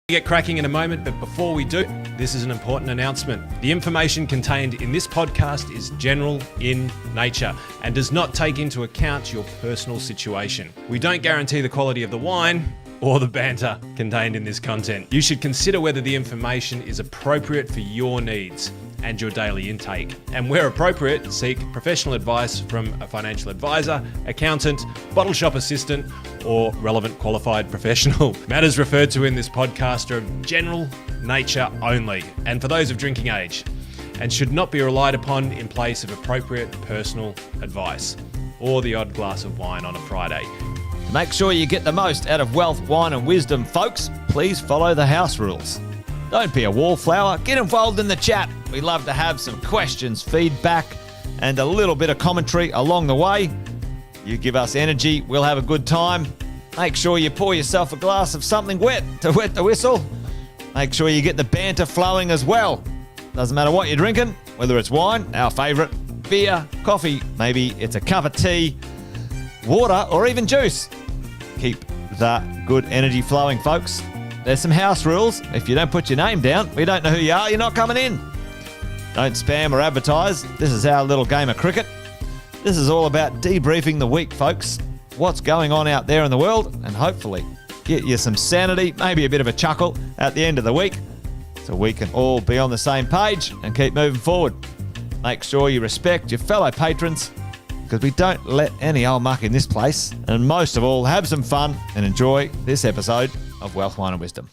Get cracking in a moment, but before we do, this is an important announcement. The information contained in this podcast is general in nature and does not take into account your personal situation. We don't guarantee the quality of the wine or the banter contained in this content. You should consider whether the information is appropriate for your needs and your daily intake. And where appropriate, seek professional advice from a financial advisor, accountant, bottle shop assistant, or relevant qualified professional. Matters referred to in this podcast are of general nature only, and for those of drinking age, and should not be relied upon in place of appropriate personal advice, or the odd glass of wine on a Friday. To make sure you get the most out of wealth, wine and wisdom, folks, please follow the house rules. Don't be a wallflower, get involved in the chat. We love to have some questions, feedback, and a little bit of commentary along the way. You give us energy, we'll have a good time. Make sure you pour yourself a glass of something wet to wet the whistle. Make sure you get the banter flowing as well. Doesn't matter what you're drinking, whether it's wine, our favourite, beer, coffee, maybe it's a cup of tea, water, or even juice. Keep the good energy flowing, folks. There's some house rules. If you don't put your name down, we don't know who you are, you're not coming in. Don't spam or advertise. This is our little game of cricket. This is all about debriefing the week, folks. What's going on out there in the world, and hopefully get you some sanity, maybe a bit of a chuckle at the end of the week, so we can all be on the same page and keep moving forward. Make sure you respect your fellow patrons, because we don't let any old muck in this place. And most of all, have some fun and enjoy this episode of Wealth, Wine and Wisdom.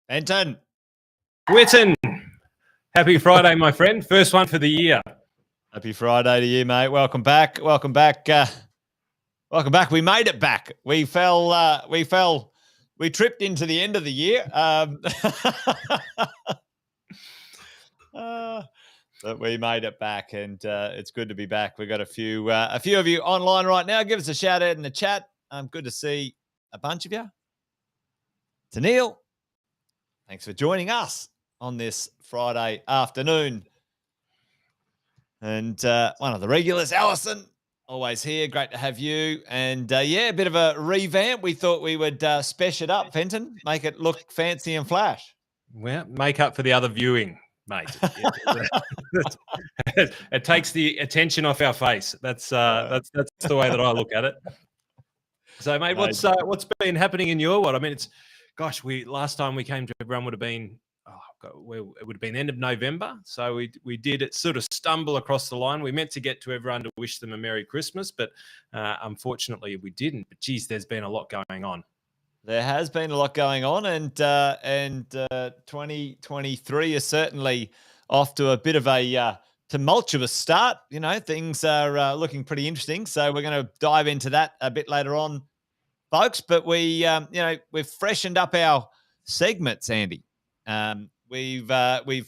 Benton. Witten, happy Friday, my friend. First one for the year. Happy Friday to you, mate. Welcome back. Welcome back. Welcome back. We made it back. We tripped into the end of the year. But we made it back, and it's good to be back. We've got a few of you online right now. Give us a shout out in the chat. Good to see a bunch of you. To Neil, thanks for joining us on this Friday afternoon. And one of the regulars, Alison, always here. Great to have you. And a bit of a revamp. We thought we would spesh it up, Fenton, make it look fancy and flash. Well, make up for the other viewing, mate. It takes the attention off our face. That's the way that I look at it. So, mate, what's been happening in your world? I mean, last time we came to everyone would have been, it would have been end of November. So we did it sort of stumble across the line. We meant to get to everyone to wish them a Merry Christmas, but unfortunately we didn't. But geez, there's been a lot going on. There has been a lot going on, and 2023 is certainly off to a bit of a tumultuous start. You know, things are looking pretty interesting. So we're going to dive into that a bit later on, folks. But we've freshened up our segments, Andy. We've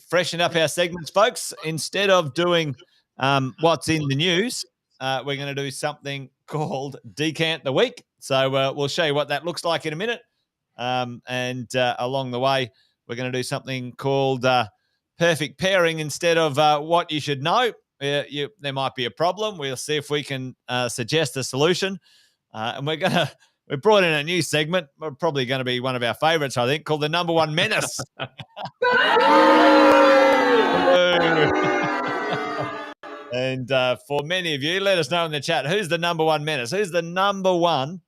freshened up our segments, folks. Instead of doing what's in the news, we're going to do something called Decant the Week. So we'll show you what that looks like in a minute. And along the way, we're going to do something called Perfect Pairing instead of what you should know. There might be a problem. We'll see if we can suggest a solution. And we brought in a new segment, probably going to be one of our favourites, I think, called the Number One Menace. And for many of you, let us know in the chat, who's the number one menace? Who's the number one?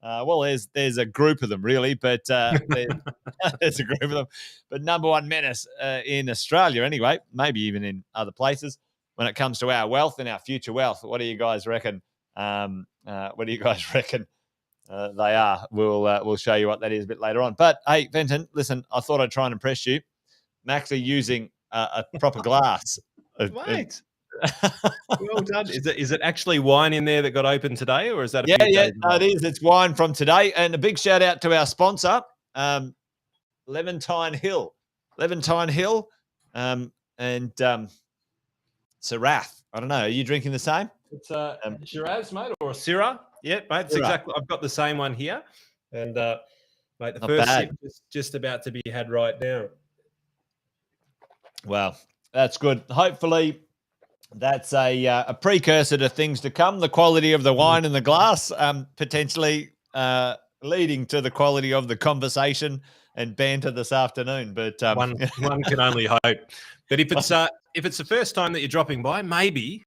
Well, there's a group of them, really, but there's a group of them. But number one menace in Australia anyway, maybe even in other places, when it comes to our wealth and our future wealth. What do you guys reckon? What do you guys reckon they are? We'll show you what that is a bit later on. But, hey, Fenton, listen, I thought I'd try and impress you. I'm actually using a proper glass. Right. Well done. Is it actually wine in there that got opened today, or is that? No, it is. It's wine from today, and a big shout out to our sponsor, Levantine Hill, and Sarath. I don't know. Are you drinking the same? It's Shiraz, mate, or a Syrah. Yeah, mate. It's You're right. exactly. I've got the same one here, and mate, the Not first bad. sip is just about to be had right now. Well, that's good. Hopefully, that's a precursor to things to come. The quality of the wine in the glass, potentially leading to the quality of the conversation and banter this afternoon. But One can only hope. But if it's the first time that you're dropping by, maybe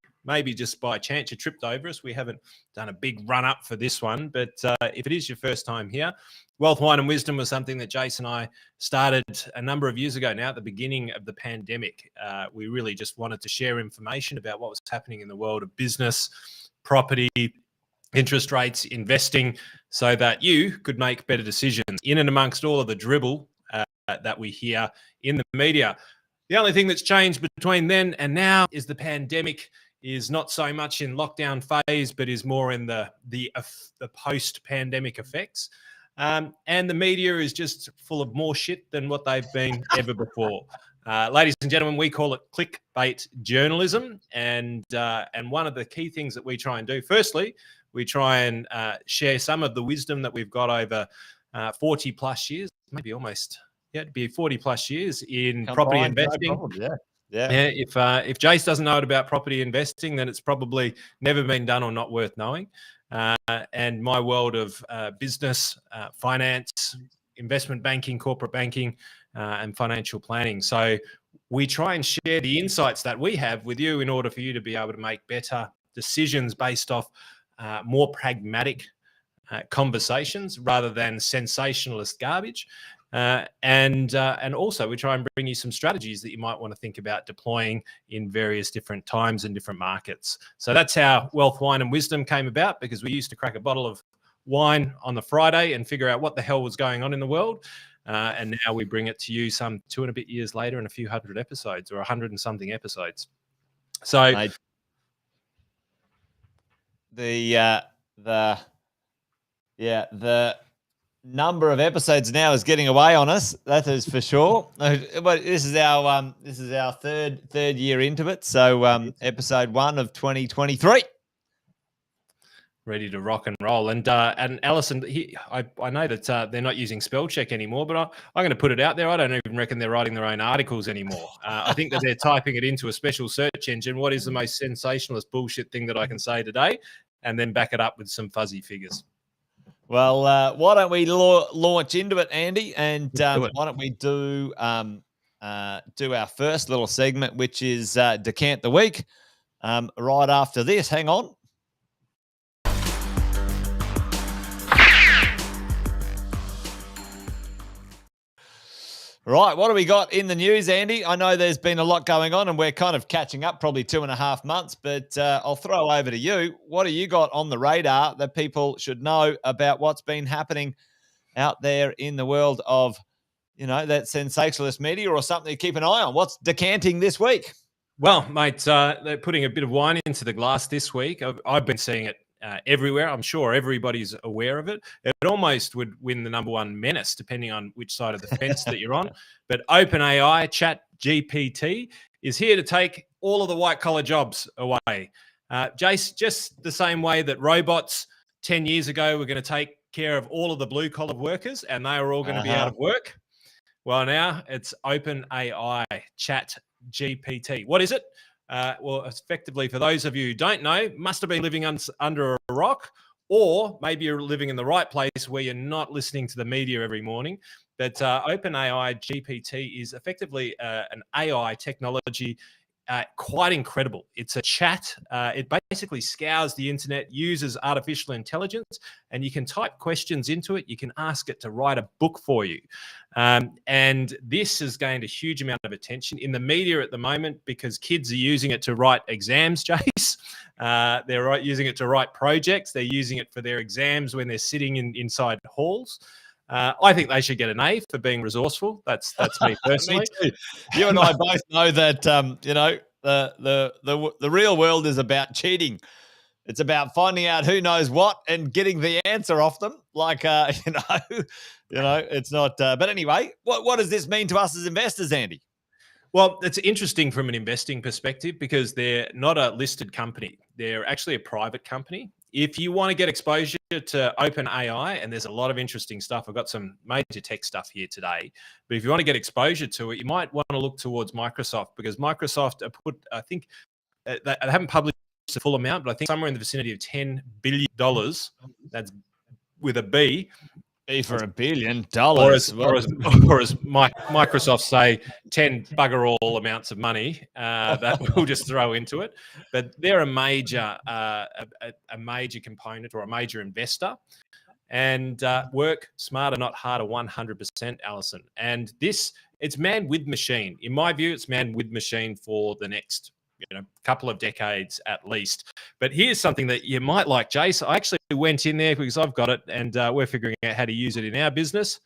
just by chance you tripped over us. We haven't done a big run up for this one, but if it is your first time here, Wealth, Wine and Wisdom was something that Jason and I started a number of years ago now at the beginning of the pandemic. We really just wanted to share information about what was happening in the world of business, property, interest rates, investing, so that you could make better decisions in and amongst all of the dribble that we hear in the media. The only thing that's changed between then and now is the pandemic is not so much in lockdown phase, but is more in the post-pandemic effects. And the media is just full of more shit than what they've been ever before. Ladies and gentlemen, we call it clickbait journalism. And one of the key things that we try and do, firstly, we try and share some of the wisdom that we've got over 40 plus years, maybe almost, it'd be 40 plus years in property investing. No problem, yeah. If Jace doesn't know it about property investing, then it's probably never been done or not worth knowing. And my world of business, finance, investment banking, corporate banking, and financial planning. So we try and share the insights that we have with you in order for you to be able to make better decisions based off more pragmatic conversations rather than sensationalist garbage. And also we try and bring you some strategies that you might want to think about deploying in various different times and different markets. So that's how Wealth, Wine and Wisdom came about, because we used to crack a bottle of wine on the Friday and figure out what the hell was going on in the world. And now we bring it to you some 2 and a bit years later in a few hundred episodes, or 100 and something episodes. So the number of episodes now is getting away on us. That is for sure. But this is our third year into it. So episode 1 of 2023. Ready to rock and roll. And Alison, I know that they're not using spell check anymore, but I'm going to put it out there. I don't even reckon they're writing their own articles anymore. I think that they're typing it into a special search engine. What is the most sensationalist bullshit thing that I can say today? And then back it up with some fuzzy figures. Well, why don't we launch into it, Andy? And why don't we do our first little segment, which is Decant the Week, right after this. Hang on. Right, what do we got in the news, Andy? I know there's been a lot going on and we're kind of catching up, probably 2.5 months, but I'll throw over to you. What do you got on the radar that people should know about what's been happening out there in the world of, that sensationalist media, or something to keep an eye on? What's decanting this week? Well, mate, they're putting a bit of wine into the glass this week. I've been seeing it everywhere. I'm sure everybody's aware of it. It almost would win the number one menace, depending on which side of the fence that you're on. But OpenAI ChatGPT is here to take all of the white-collar jobs away. Jace, just the same way that robots 10 years ago were going to take care of all of the blue-collar workers and they were all going to be out of work. Well, now it's OpenAI ChatGPT. What is it? Well, effectively, for those of you who don't know, must have been living under a rock, or maybe you're living in the right place where you're not listening to the media every morning. But OpenAI GPT is effectively an AI technology, quite incredible. It's a chat. It basically scours the internet, uses artificial intelligence, and you can type questions into it. You can ask it to write a book for you. And this has gained a huge amount of attention in the media at the moment because kids are using it to write exams, Jace. They're using it to write projects. They're using it for their exams when they're sitting inside halls. I think they should get an A for being resourceful. That's me personally. Me too. You and I both know that the real world is about cheating. It's about finding out who knows what and getting the answer off them. Like it's not. But anyway, what does this mean to us as investors, Andy? Well, it's interesting from an investing perspective because they're not a listed company. They're actually a private company. if you want to get exposure to OpenAI, and there's a lot of interesting stuff, I've got some major tech stuff here today, but if you want to get exposure to it, you might want to look towards Microsoft, because Microsoft I think they haven't published the full amount, but I think somewhere in the vicinity of $10 billion, that's with a B. B for $1 billion. Or as Microsoft say, 10 bugger all amounts of money that we'll just throw into it. But they're a major component, or a major investor. And work smarter, not harder, 100%, Alison. And it's man with machine. In my view, it's man with machine for the next couple of decades at least. But here's something that you might like, Jace. I actually went in there because I've got it, and we're figuring out how to use it in our business.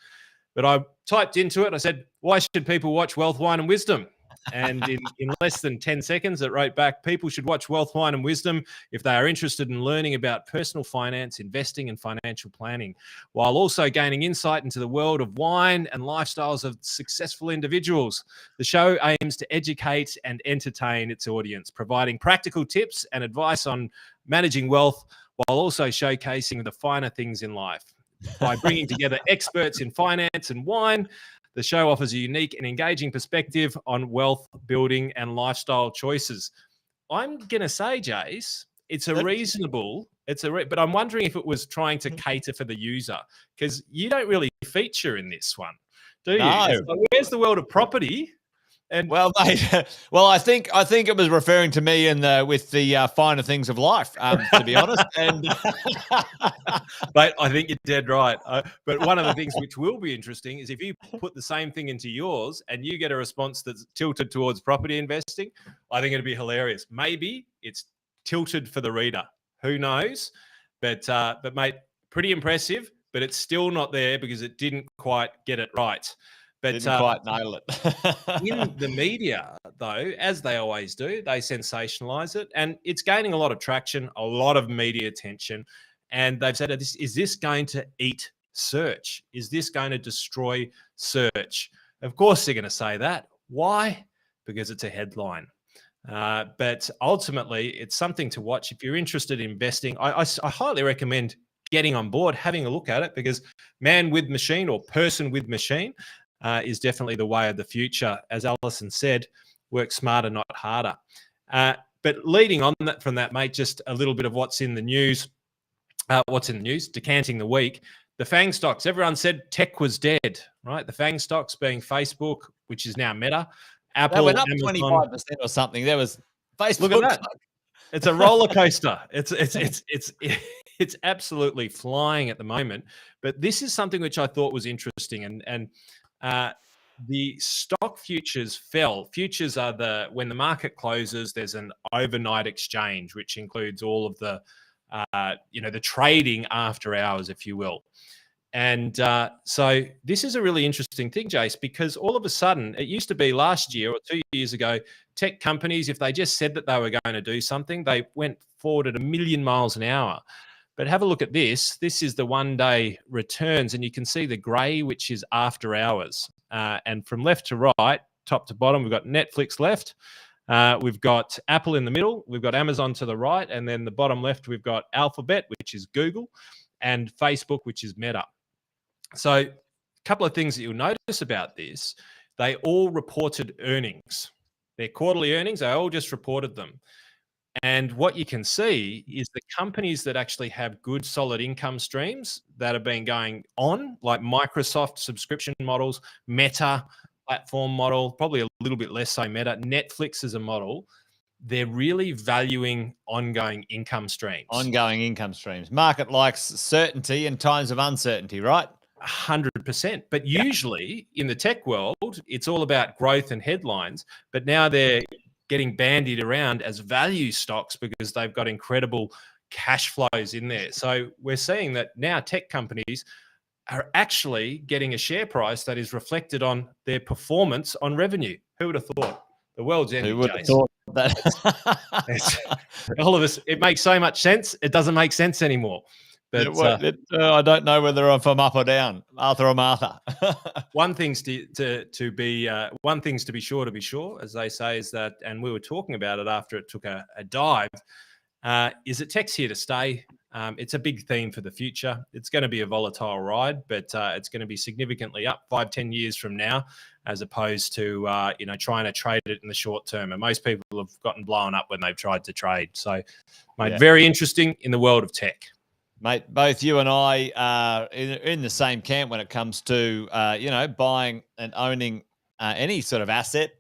But I typed into it. I said, why should people watch Wealth, Wine and Wisdom? And in less than 10 seconds, it wrote back, people should watch Wealth, Wine and Wisdom if they are interested in learning about personal finance, investing and financial planning, while also gaining insight into the world of wine and lifestyles of successful individuals. The show aims to educate and entertain its audience, providing practical tips and advice on managing wealth, while also showcasing the finer things in life. By bringing together experts in finance and wine, the show offers a unique and engaging perspective on wealth building and lifestyle choices. I'm going to say, Jace, but I'm wondering if it was trying to cater for the user, because you don't really feature in this one, do you? No. So where's the world of property? And well, mate, I think it was referring to me with the finer things of life, to be honest. And Mate, I think you're dead right. But one of the things which will be interesting is if you put the same thing into yours and you get a response that's tilted towards property investing, I think it'd be hilarious. Maybe it's tilted for the reader. Who knows? But mate, pretty impressive. But it's still not there because it didn't quite get it right. But didn't quite nail it. In the media, though, as they always do, they sensationalize it, and it's gaining a lot of traction, a lot of media attention. And they've said, is this going to eat search? Is this going to destroy search? Of course, they're going to say that. Why? Because it's a headline. But ultimately, it's something to watch. If you're interested in investing, I highly recommend getting on board, having a look at it, because man with machine, or person with machine, is definitely the way of the future. As Alison said, work smarter, not harder. But leading on from that, mate, just a little bit of what's in the news. Decanting the week. The FANG stocks, everyone said tech was dead, right? The FANG stocks being Facebook, which is now Meta, Apple, that went up Amazon, 25% or something. There was Facebook. Look at that. It's a roller coaster. It's absolutely flying at the moment. But this is something which I thought was interesting, and the stock futures fell. Futures are when the market closes, there's an overnight exchange, which includes all of the the trading after hours, if you will. And so this is a really interesting thing, Jace, because all of a sudden, it used to be last year or 2 years ago, tech companies, if they just said that they were going to do something, they went forward at 1,000,000 miles an hour. But have a look at this. This is the one-day returns, and you can see the grey, which is after hours. And from left to right, top to bottom, we've got Netflix left. We've got Apple in the middle. We've got Amazon to the right. And then the bottom left, we've got Alphabet, which is Google, and Facebook, which is Meta. So a couple of things that you'll notice about this, they all reported earnings. Their quarterly earnings, they all just reported them. And what you can see is the companies that actually have good, solid income streams that have been going on, like Microsoft subscription models, Meta platform model, probably a little bit less so Meta, Netflix as a model, they're really valuing ongoing income streams. Ongoing income streams. Market likes certainty in times of uncertainty, right? 100%. But usually in the tech world, it's all about growth and headlines. But now they're getting bandied around as value stocks because they've got incredible cash flows in there. So we're seeing that now tech companies are actually getting a share price that is reflected on their performance on revenue. Who would have thought? The world's ending. Who would have thought that? All of us, it makes so much sense. It doesn't make sense anymore. But I don't know whether I'm up or down, Arthur or Martha. One thing's to be sure, as they say, is that, and we were talking about it after it took a dive, is that tech's here to stay, It's a big theme for the future. It's going to be a volatile ride, but it's going to be significantly up 5-10 years from now, as opposed to trying to trade it in the short term. And most people have gotten blown up when they've tried to trade. So, mate, very interesting in the world of tech. Mate, both you and I are in the same camp when it comes to, buying and owning any sort of asset.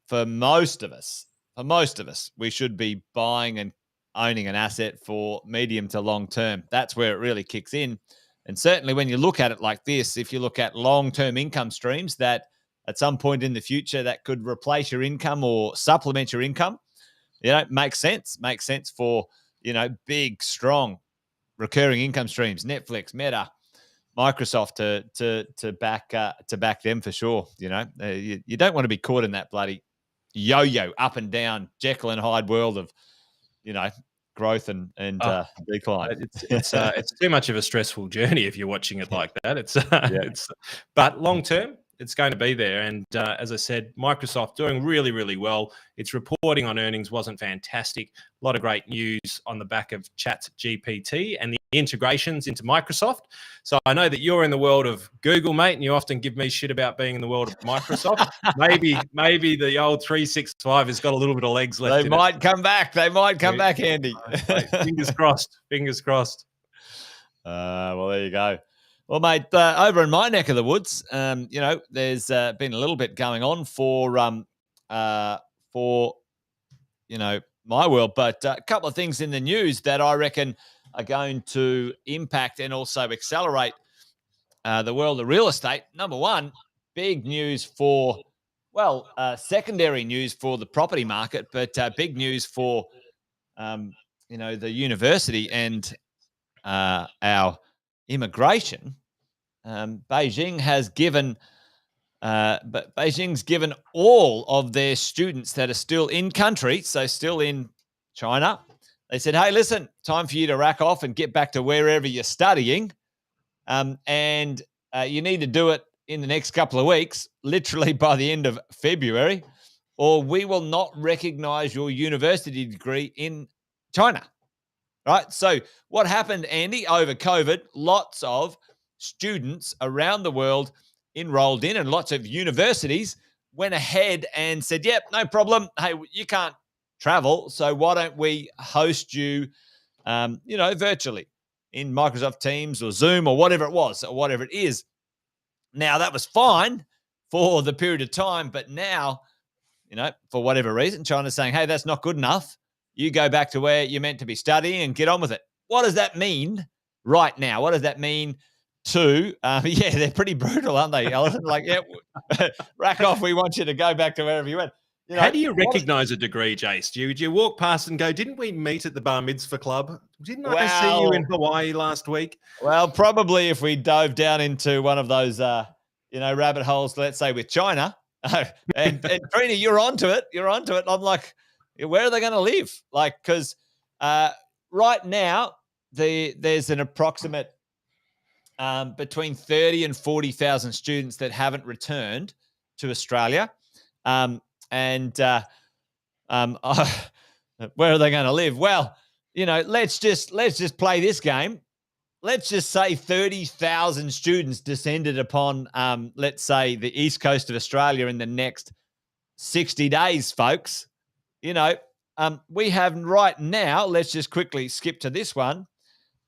For most of us, we should be buying and owning an asset for medium to long term. That's where it really kicks in. And certainly when you look at it like this, if you look at long-term income streams that at some point in the future that could replace your income or supplement your income, makes sense. Makes sense for, big, strong, recurring income streams, Netflix, Meta, Microsoft to back them for sure. You don't want to be caught in that bloody yo-yo up and down Jekyll and Hyde world of, growth and decline. It's too much of a stressful journey if you're watching it like that. But long term, it's going to be there. And as I said, Microsoft doing really, really well. Its reporting on earnings wasn't fantastic. A lot of great news on the back of ChatGPT and the integrations into Microsoft. So I know that you're in the world of Google, mate, and you often give me shit about being in the world of Microsoft. maybe the old 365 has got a little bit of legs left. They might come back. They might come back, Andy. Fingers crossed. Fingers crossed. Well, there you go. Well, mate, over in my neck of the woods, there's been a little bit going on for my world, but a couple of things in the news that I reckon are going to impact and also accelerate the world of real estate. Number one, big news for, secondary news for the property market, but big news for, the university and our immigration. Beijing has given, but Beijing's given all of their students that are still in country, so still in China, they said, hey, listen, time for you to rack off and get back to wherever you're studying. And you need to do it in the next couple of weeks, literally by the end of February, or we will not recognize your university degree in China. Right? So what happened, Andy, over COVID, lots of students around the world enrolled in, and lots of universities went ahead and said, yep, no problem. Hey, you can't travel, so why don't we host you, virtually in Microsoft Teams or Zoom or whatever it was, or whatever it is. Now, that was fine for the period of time, but now, for whatever reason, China's saying, hey, that's not good enough. You go back to where you're meant to be studying and get on with it. What does that mean right now? What does that mean to, they're pretty brutal, aren't they, Alison? Like, rack off. We want you to go back to wherever you went. How do you recognize a degree, Jace? Do you walk past and go, didn't we meet at the Bar Mitzvah Club? Didn't I see you in Hawaii last week? Well, probably if we dove down into one of those, rabbit holes, let's say with China. and Trina, you're onto it. I'm like, where are they going to live? Like, because right now there's an approximate between 30 and 40,000 students that haven't returned to Australia. Where are they going to live? Well, let's just play this game. Let's just say 30,000 students descended upon, let's say, the east coast of Australia in the next 60 days, folks. We have right now, let's just quickly skip to this one.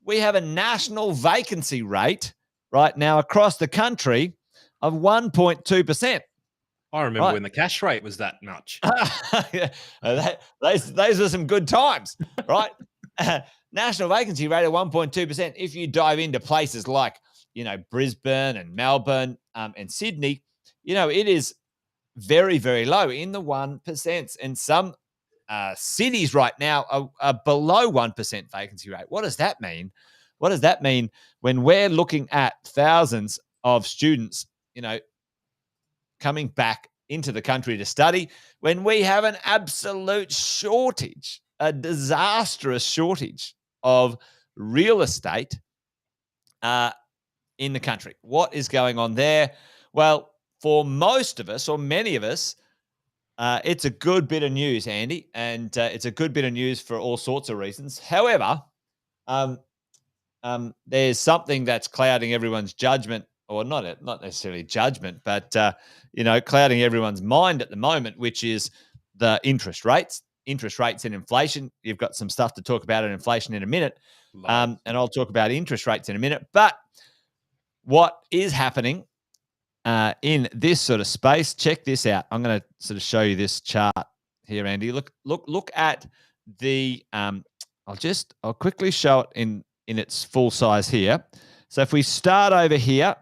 We have a national vacancy rate right now across the country of 1.2%. I remember when the cash rate was that much. Those were some good times, right? National vacancy rate of 1.2%. If you dive into places like, Brisbane and Melbourne and Sydney, it is very, very low, in the 1%. And some cities right now are below 1% vacancy rate. What does that mean? What does that mean when we're looking at thousands of students, coming back into the country to study, when we have an absolute shortage, a disastrous shortage of real estate in the country? What is going on there? Well, for most of us, or many of us, it's a good bit of news, Andy, and it's a good bit of news for all sorts of reasons. However, there's something that's clouding everyone's judgment, or not necessarily judgment, but clouding everyone's mind at the moment, which is the interest rates and inflation. You've got some stuff to talk about on inflation in a minute, and I'll talk about interest rates in a minute. But what is happening in this sort of space? Check this out. I'm going to sort of show you this chart here, Andy. Look at the. I'll quickly show it in its full size here. So if we start over here,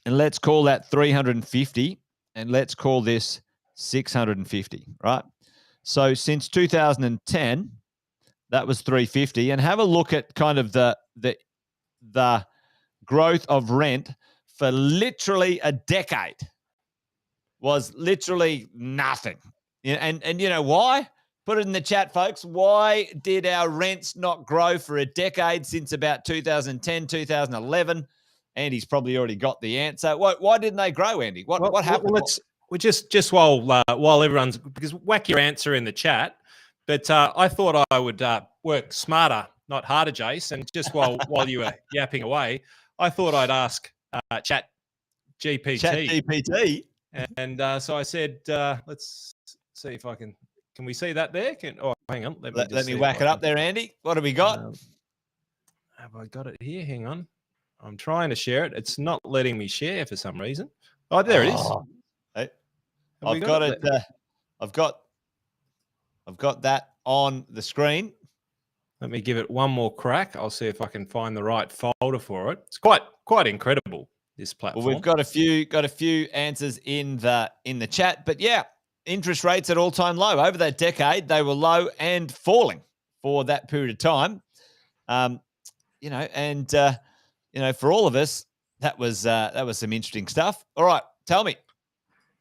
and let's call that 350, and let's call this 650, right? So since 2010, that was 350, and have a look at kind of the growth of rent for literally a decade. Was literally nothing. And you know why? Put it in the chat, folks. Why did our rents not grow for a decade since about 2010, 2011? Andy's probably already got the answer. Why didn't they grow, Andy? What happened? We just while everyone's, because whack your answer in the chat. But I thought I would work smarter, not harder, Jace. And just while you were yapping away, I thought I'd ask Chat GPT. Chat GPT. And so I said, let's see if I can. Can we see that there? Hang on. Let me whack it up there, Andy. What have we got? Have I got it here? Hang on. I'm trying to share it. It's not letting me share for some reason. Oh, there it is. Hey, I've got it. I've got that on the screen. Let me give it one more crack. I'll see if I can find the right folder for it. It's quite incredible, this platform. Well, we've got a few answers in the chat, but yeah, interest rates at all-time low. Over that decade, they were low and falling for that period of time. For all of us, that was some interesting stuff. All right, tell me.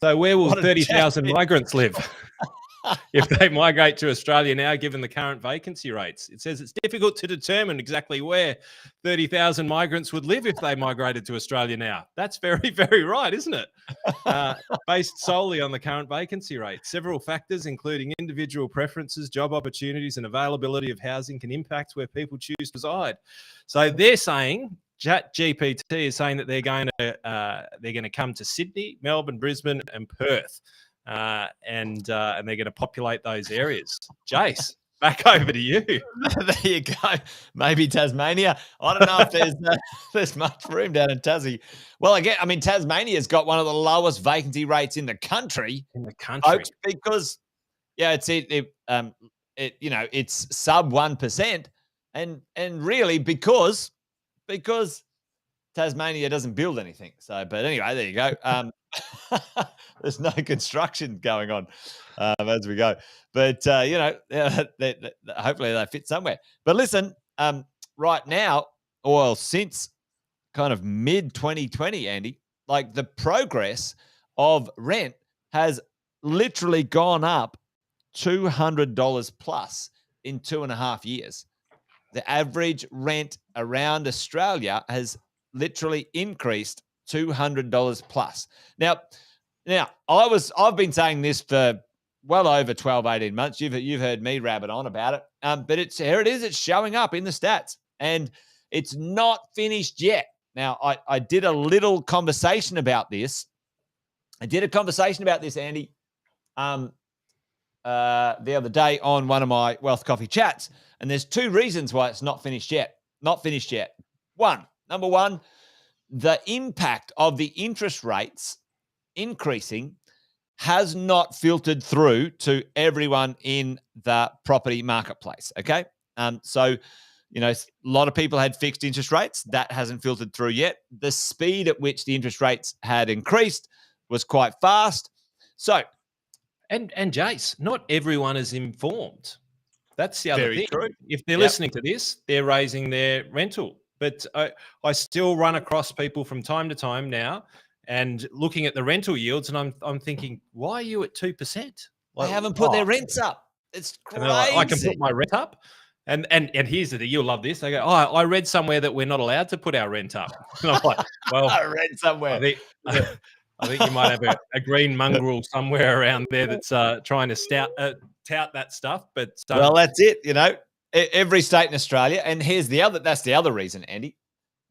So where will 30,000 migrants live if they migrate to Australia now, given the current vacancy rates? It says it's difficult to determine exactly where 30,000 migrants would live if they migrated to Australia now. That's very, very right, isn't it? Based solely on the current vacancy rate. Several factors, including individual preferences, job opportunities, and availability of housing, can impact where people choose to reside. So they're saying, Chat GPT is saying that they're going to come to Sydney, Melbourne, Brisbane, and Perth. And they're going to populate those areas. Jace, back over to you. There you go. Maybe Tasmania. I don't know if there's much room down in Tassie. Well, Tasmania's got one of the lowest vacancy rates in the country. Folks, because it's sub 1%, and really because Tasmania doesn't build anything. So, but anyway, there you go. There's no construction going on as we go, but hopefully they fit somewhere. But listen, right now, or since kind of mid 2020, Andy, like the progress of rent has literally gone up $200 plus in 2.5 years. The average rent around Australia has literally increased $200 plus. Now, I've been saying this for well over 12, 18 months. You've heard me rabbit on about it. But here it is. It's showing up in the stats, and it's not finished yet. Now, I did a little conversation about this. Andy, the other day on one of my Wealth Coffee chats, and there's two reasons why it's not finished yet. Number one, the impact of the interest rates increasing has not filtered through to everyone in the property marketplace. Okay. So, a lot of people had fixed interest rates. That hasn't filtered through yet. The speed at which the interest rates had increased was quite fast. So, and Jace, not everyone is informed. That's the other thing. True. If they're listening to this, they're raising their rental. But I still run across people from time to time now and looking at the rental yields, and I'm thinking, why are you at 2%? They haven't put their rents up. It's crazy. And I can put my rent up. And here's the thing, you'll love this. They go, I read somewhere that we're not allowed to put our rent up. And I'm like, well, I read somewhere. I think you might have a green mongrel somewhere around there that's trying to tout that stuff. But well, that's it. every state in Australia, and that's the other reason, Andy.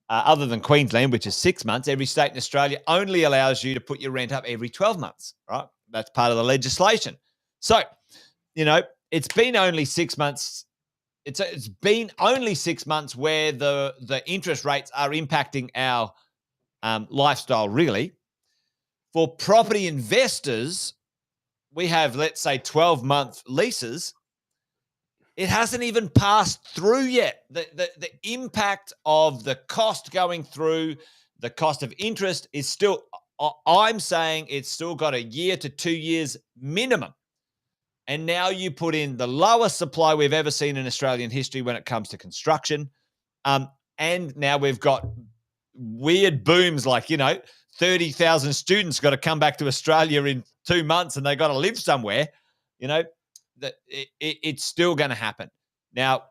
Other than Queensland, which is 6 months, every state in Australia only allows you to put your rent up every 12 months, right? That's part of the legislation. So, it's been only 6 months. It's been only 6 months where the interest rates are impacting our lifestyle, really. For property investors, we have, let's say, 12-month leases. It hasn't even passed through yet. The impact of the cost going through, the cost of interest is still, I'm saying it's still got a year to 2 years minimum. And now you put in the lowest supply we've ever seen in Australian history when it comes to construction. And now we've got weird booms like, 30,000 students got to come back to Australia in 2 months and they got to live somewhere. That it's still going to happen. Now,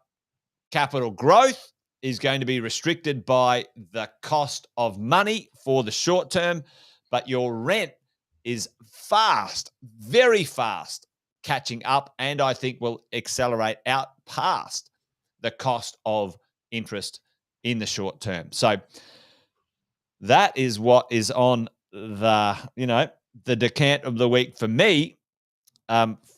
capital growth is going to be restricted by the cost of money for the short term, but your rent is fast, very fast catching up, and I think will accelerate out past the cost of interest in the short term. So that is what is on the decant of the week for me,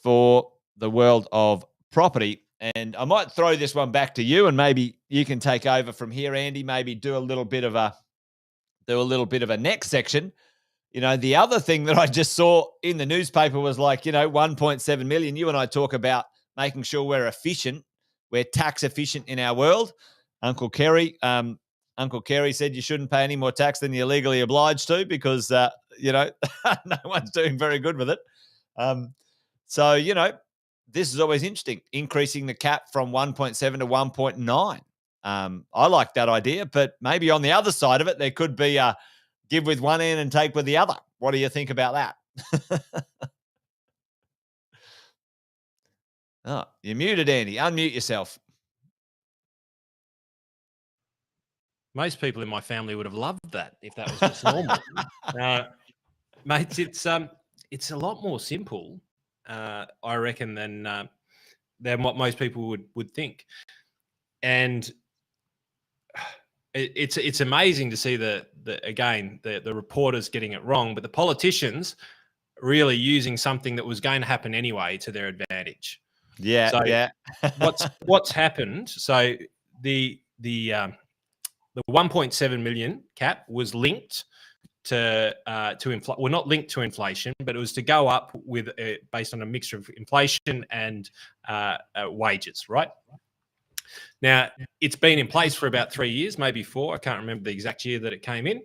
for the world of property. And I might throw this one back to you, and maybe you can take over from here, Andy. Maybe do a little bit of a next section. The other thing that I just saw in the newspaper was 1.7 million. You and I talk about making sure we're tax efficient in our world. Uncle Kerry said you shouldn't pay any more tax than you're legally obliged to because no one's doing very good with it. So this is always interesting, increasing the cap from 1.7 to 1.9. I like that idea, but maybe on the other side of it, there could be a give with one end and take with the other. What do you think about that? Oh, you're muted, Andy. Unmute yourself. Most people in my family would have loved that if that was just normal. Mate, it's a lot more simple, I reckon, than what most people would think. And it's amazing to see the reporters getting it wrong, but the politicians really using something that was going to happen anyway to their advantage. Yeah. So yeah. what's happened? So the 1.7 million cap was linked to well, not linked to inflation, but it was to go up with based on a mixture of inflation and wages, right? Now, it's been in place for about 3 years, maybe 4. I can't remember the exact year that it came in.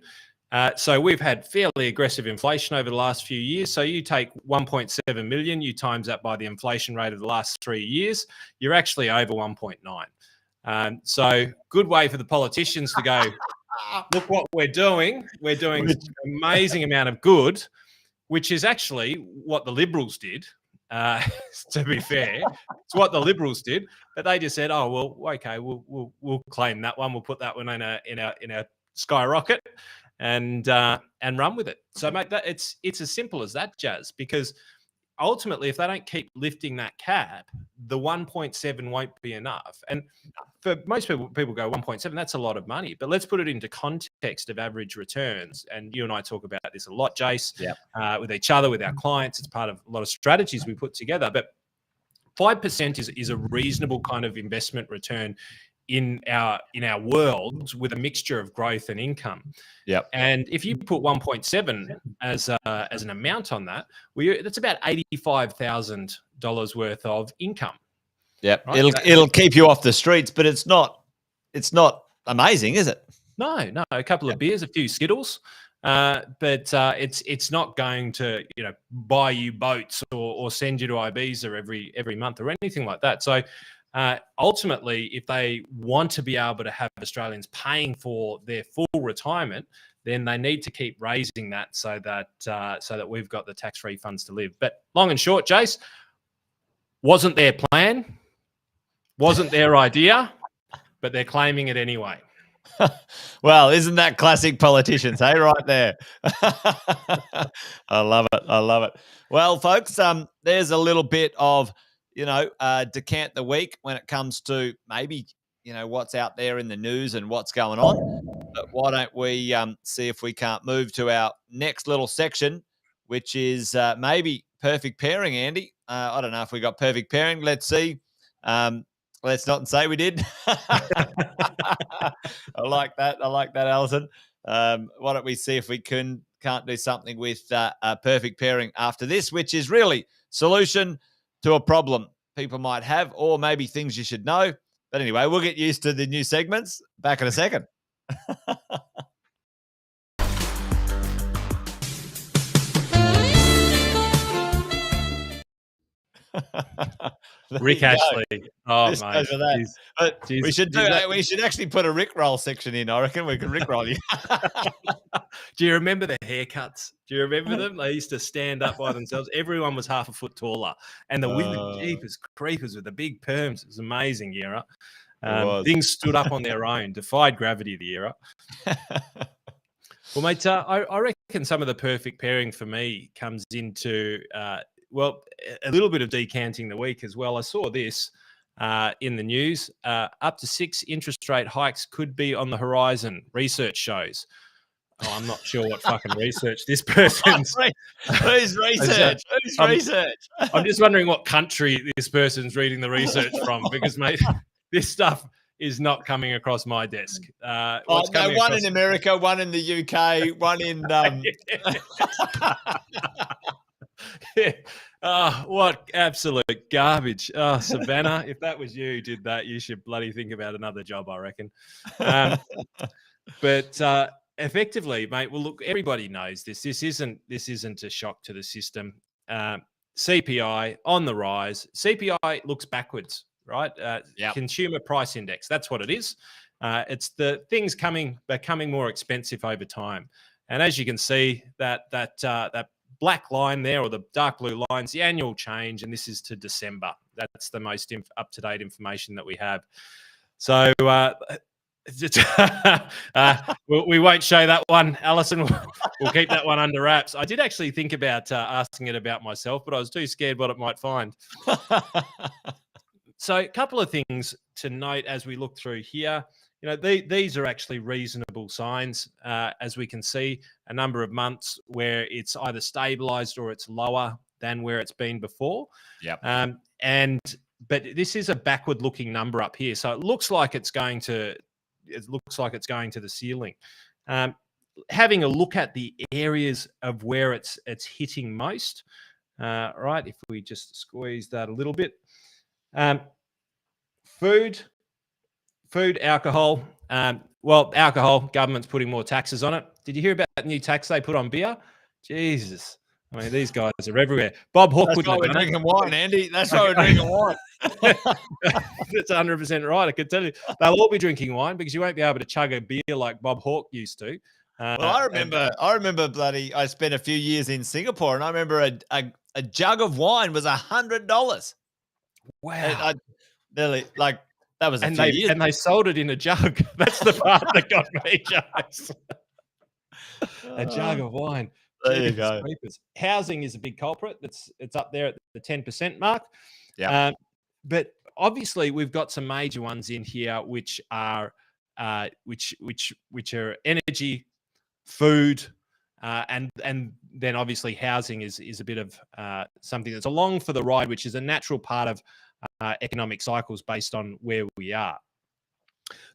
So we've had fairly aggressive inflation over the last few years. So you take 1.7 million, you times that by the inflation rate of the last 3 years, you're actually over 1.9. So good way for the politicians to go, look what we're doing. We're doing an amazing amount of good, which is actually what the Liberals did. To be fair, it's what the Liberals did, but they just said, "Oh well, okay, we'll claim that one. We'll put that one in our skyrocket and run with it." So, mate, it's as simple as that, Jazz. Because ultimately, if they don't keep lifting that cap, the 1.7 won't be enough. And for most people go 1.7. That's a lot of money. But let's put it into context of average returns. And you and I talk about this a lot, Jace, with each other, with our clients. It's part of a lot of strategies we put together. But 5% is a reasonable kind of investment return in our world, with a mixture of growth and income. Yep. And if you put 1.7 as an amount on that, that's about $85,000 worth of income. Yep. Right? It'll keep you off the streets, but it's not amazing, is it? No. A couple of beers, a few Skittles, but it's not going to buy you boats or send you to Ibiza every month or anything like that. So ultimately, if they want to be able to have Australians paying for their full retirement, then they need to keep raising that so that we've got the tax-free funds to live. But long and short, Jace, wasn't their plan, wasn't their idea, but they're claiming it anyway. Well, isn't that classic politicians, hey, right there? I love it. Well, folks, there's a little bit of decant the week when it comes to maybe, what's out there in the news and what's going on. But why don't we see if we can't move to our next little section, which is maybe perfect pairing, Andy. I don't know if we got perfect pairing. Let's see. Let's not say we did. I like that. Alison. Why don't we see if we can't do something with a perfect pairing after this, which is really solution to a problem people might have, or maybe things you should know. But anyway, we'll get used to the new segments. Back in a second. Rick Ashley. Oh, This mate. goes for that. But Jeez. we should actually put a Rickroll section in. I reckon we can Rickroll you. Do you remember the haircuts? Do you remember them? They used to stand up by themselves. Everyone was half a foot taller. And the women, jeepers creepers with the big perms. It was amazing era. Things stood up on their own, defied gravity the era. Well, mate, I reckon some of the perfect pairing for me comes into, a little bit of decanting the week as well. I saw this in the news. Up to 6 interest rate hikes could be on the horizon, research shows. Oh, I'm not sure what fucking research this person's. Who's research? I'm just wondering what country this person's reading the research from, because, mate, this stuff is not coming across my desk. One in America, one in the UK, one in. Yeah. Oh, what absolute garbage. Oh, Savannah, if that was you who did that, you should bloody think about another job, I reckon. But effectively, mate, well, look, everybody knows this. This isn't a shock to the system. CPI on the rise. CPI looks backwards, right? Consumer price index. That's what it is. It's the things becoming more expensive over time. And as you can see, that black line there, or the dark blue lines, the annual change, and this is to December. That's the most up-to-date information that we have. So we won't show that one, Alison. We'll keep that one under wraps. I did actually think about asking it about myself, but I was too scared what it might find. So a couple of things to note as we look through here. These are actually reasonable signs, as we can see, a number of months where it's either stabilized or it's lower than where it's been before. Yep. But this is a backward-looking number up here, so it looks like it's going to the ceiling. Having a look at the areas of where it's hitting most, right? If we just squeeze that a little bit, Food, alcohol. Alcohol, government's putting more taxes on it. Did you hear about the new tax they put on beer? Jesus. I mean, these guys are everywhere. Bob Hawke That's why we're drinking wine, Andy. That's why we're drinking wine. That's 100% right. I could tell you. They'll all be drinking wine because you won't be able to chug a beer like Bob Hawke used to. I remember bloody, I spent a few years in Singapore, and I remember a jug of wine was $100. Wow. That was a few years. And they sold it in a jug. That's the part that got me, Jokes. A jug of wine. There you go. Housing is a big culprit. It's up there at the 10% mark. Yeah. But obviously, we've got some major ones in here, which are which are energy, food, and then obviously housing is a bit of something that's along for the ride, which is a natural part of economic cycles based on where we are.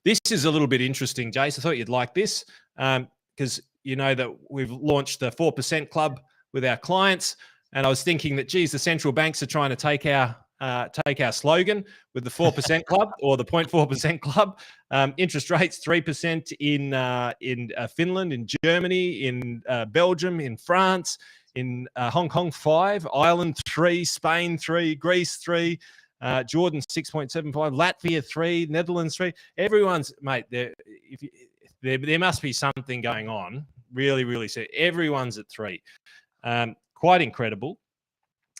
This is a little bit interesting, Jace. I thought you'd like this because you know that we've launched the 4% Club with our clients, and I was thinking that, geez, the central banks are trying to take our slogan with the 4% Club or the 0.4% Club. Interest rates 3% in Finland, in Germany, in Belgium, in France, in Hong Kong 5, Ireland 3, Spain 3, Greece 3. Jordan 6.75, Latvia 3, Netherlands 3. Everyone's, mate, there must be something going on. Really, really. So everyone's at 3. Quite incredible.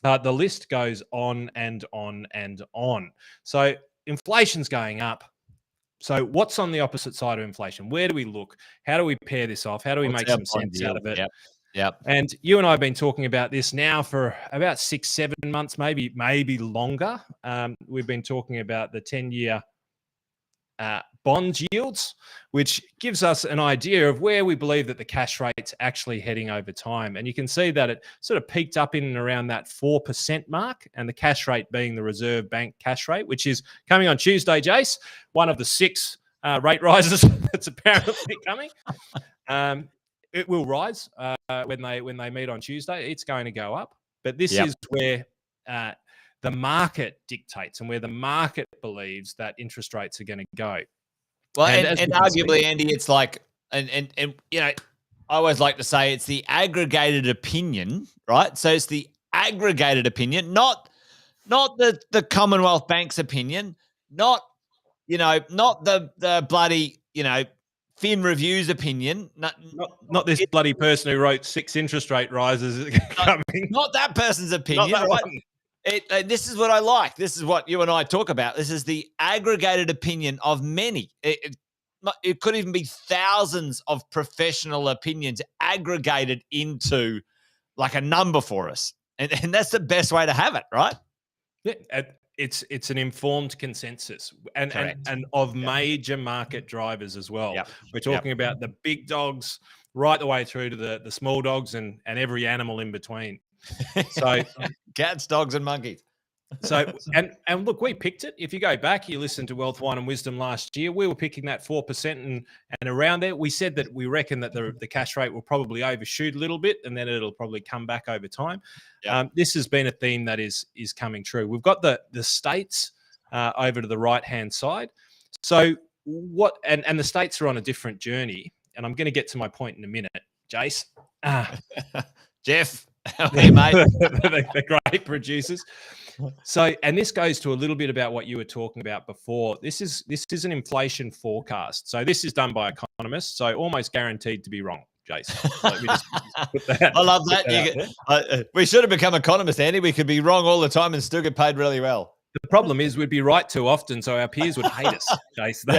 The list goes on and on and on. So inflation's going up. So what's on the opposite side of inflation? Where do we look? How do we pair this off? How do we make some sense out of it? Yep. Yep. And you and I have been talking about this now for about 6-7 months, maybe longer. We've been talking about the 10-year bond yields, which gives us an idea of where we believe that the cash rate's actually heading over time. And you can see that it sort of peaked up in and around that 4% mark, and the cash rate being the Reserve Bank cash rate, which is coming on Tuesday, Jace, one of the 6 rate rises that's apparently coming. It will rise when they meet on Tuesday. It's going to go up, but this is where the market dictates and where the market believes that interest rates are going to go. Well, and arguably, Andy, it's like, and you know, I always like to say it's the aggregated opinion, right? So it's the aggregated opinion, not the Commonwealth Bank's opinion, not the bloody, Fin Review's opinion. Not this bloody person who wrote 6 interest rate rises coming. Not that person's opinion, Not that right? one. This is what I like. This is what you and I talk about. This is the aggregated opinion of many. It could even be thousands of professional opinions aggregated into like a number for us. And that's the best way to have it, right? Yeah, it's an informed consensus and of major market drivers as well. Yep. We're talking about the big dogs right the way through to the small dogs and every animal in between. So cats, dogs, and monkeys. So and look, we picked it. If you go back, you listened to Wealth, Wine and Wisdom last year, we were picking that 4% and around there. We said that we reckon that the cash rate will probably overshoot a little bit and then it'll probably come back over time. Yep. This has been a theme that is coming true. We've got the states over to the right-hand side. So what and the states are on a different journey. And I'm going to get to my point in a minute, Jace. Jeff, hey, mate. They're great producers. So, and this goes to a little bit about what you were talking about before. This is an inflation forecast. So this is done by economists. So almost guaranteed to be wrong, Jason. I love that. We should have become economists, Andy. We could be wrong all the time and still get paid really well. The problem is we'd be right too often, so our peers would hate us, Jason.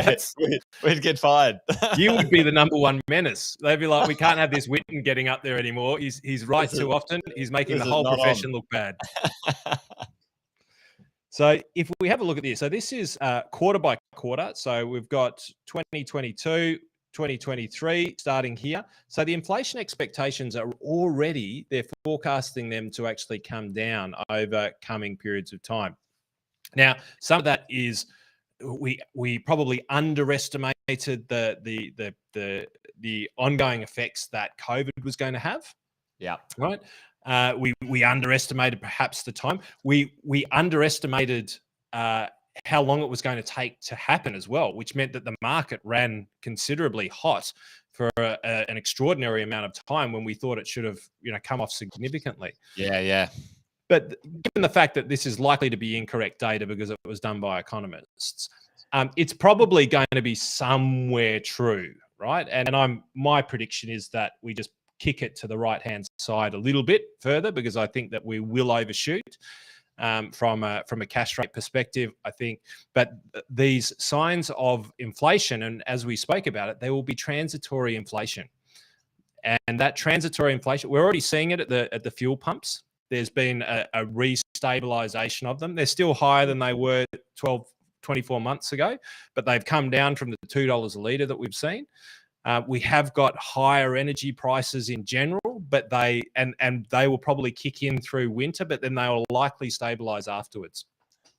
We'd get fired. You would be the number one menace. They'd be like, we can't have this Witten getting up there anymore. He's right too often. He's making the whole profession look bad. So if we have a look at this, so this is quarter by quarter. So we've got 2022, 2023 starting here. So the inflation expectations are already, they're forecasting them to actually come down over coming periods of time. Now, some of that is we probably underestimated the ongoing effects that COVID was going to have. Yeah. Right. We underestimated perhaps the time. We underestimated how long it was going to take to happen as well, which meant that the market ran considerably hot for an extraordinary amount of time when we thought it should have come off significantly. Yeah. But given the fact that this is likely to be incorrect data because it was done by economists, it's probably going to be somewhere true, right? And my prediction is that we just kick it to the right-hand side a little bit further because I think that we will overshoot from a cash rate perspective, I think. But these signs of inflation, and as we spoke about it, there will be transitory inflation. And that transitory inflation, we're already seeing it at the fuel pumps. There's been a restabilization of them. They're still higher than they were 12, 24 months ago, but they've come down from the $2 a litre that we've seen. We have got higher energy prices in general, but they will probably kick in through winter, but then they will likely stabilize afterwards.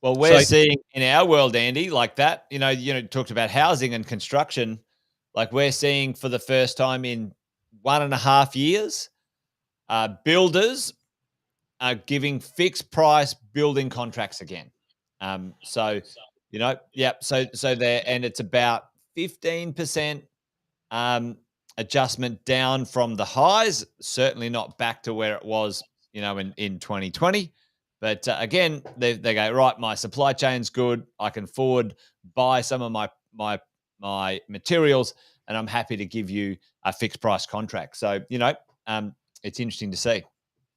Well, we're seeing in our world, Andy, like that, you talked about housing and construction, like we're seeing for the first time in 1.5 years, builders are giving fixed price building contracts again. So there, and it's about 15%. Adjustment down from the highs, certainly not back to where it was, in 2020. But again, they go, right, my supply chain's good. I can forward buy some of my materials, and I'm happy to give you a fixed price contract. So, it's interesting to see.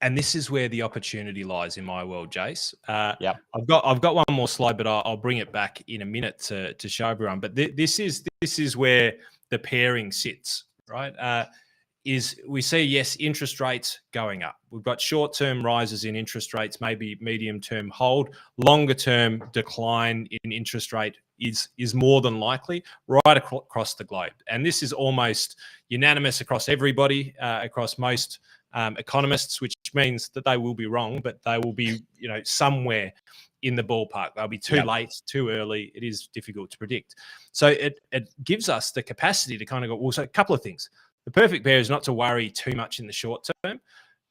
And this is where the opportunity lies in my world, Jace. Yeah, I've got one more slide, but I'll bring it back in a minute to show everyone. But this is where the pairing sits, right? is we see, yes, interest rates going up. We've got short-term rises in interest rates, maybe medium-term hold. Longer-term decline in interest rate is more than likely right across the globe. And this is almost unanimous across everybody, across most economists, which means that they will be wrong, but they will be, somewhere in the ballpark. They'll be too late, too early. It is difficult to predict. So it gives us the capacity to kind of go, well, so a couple of things. The perfect pair is not to worry too much in the short term.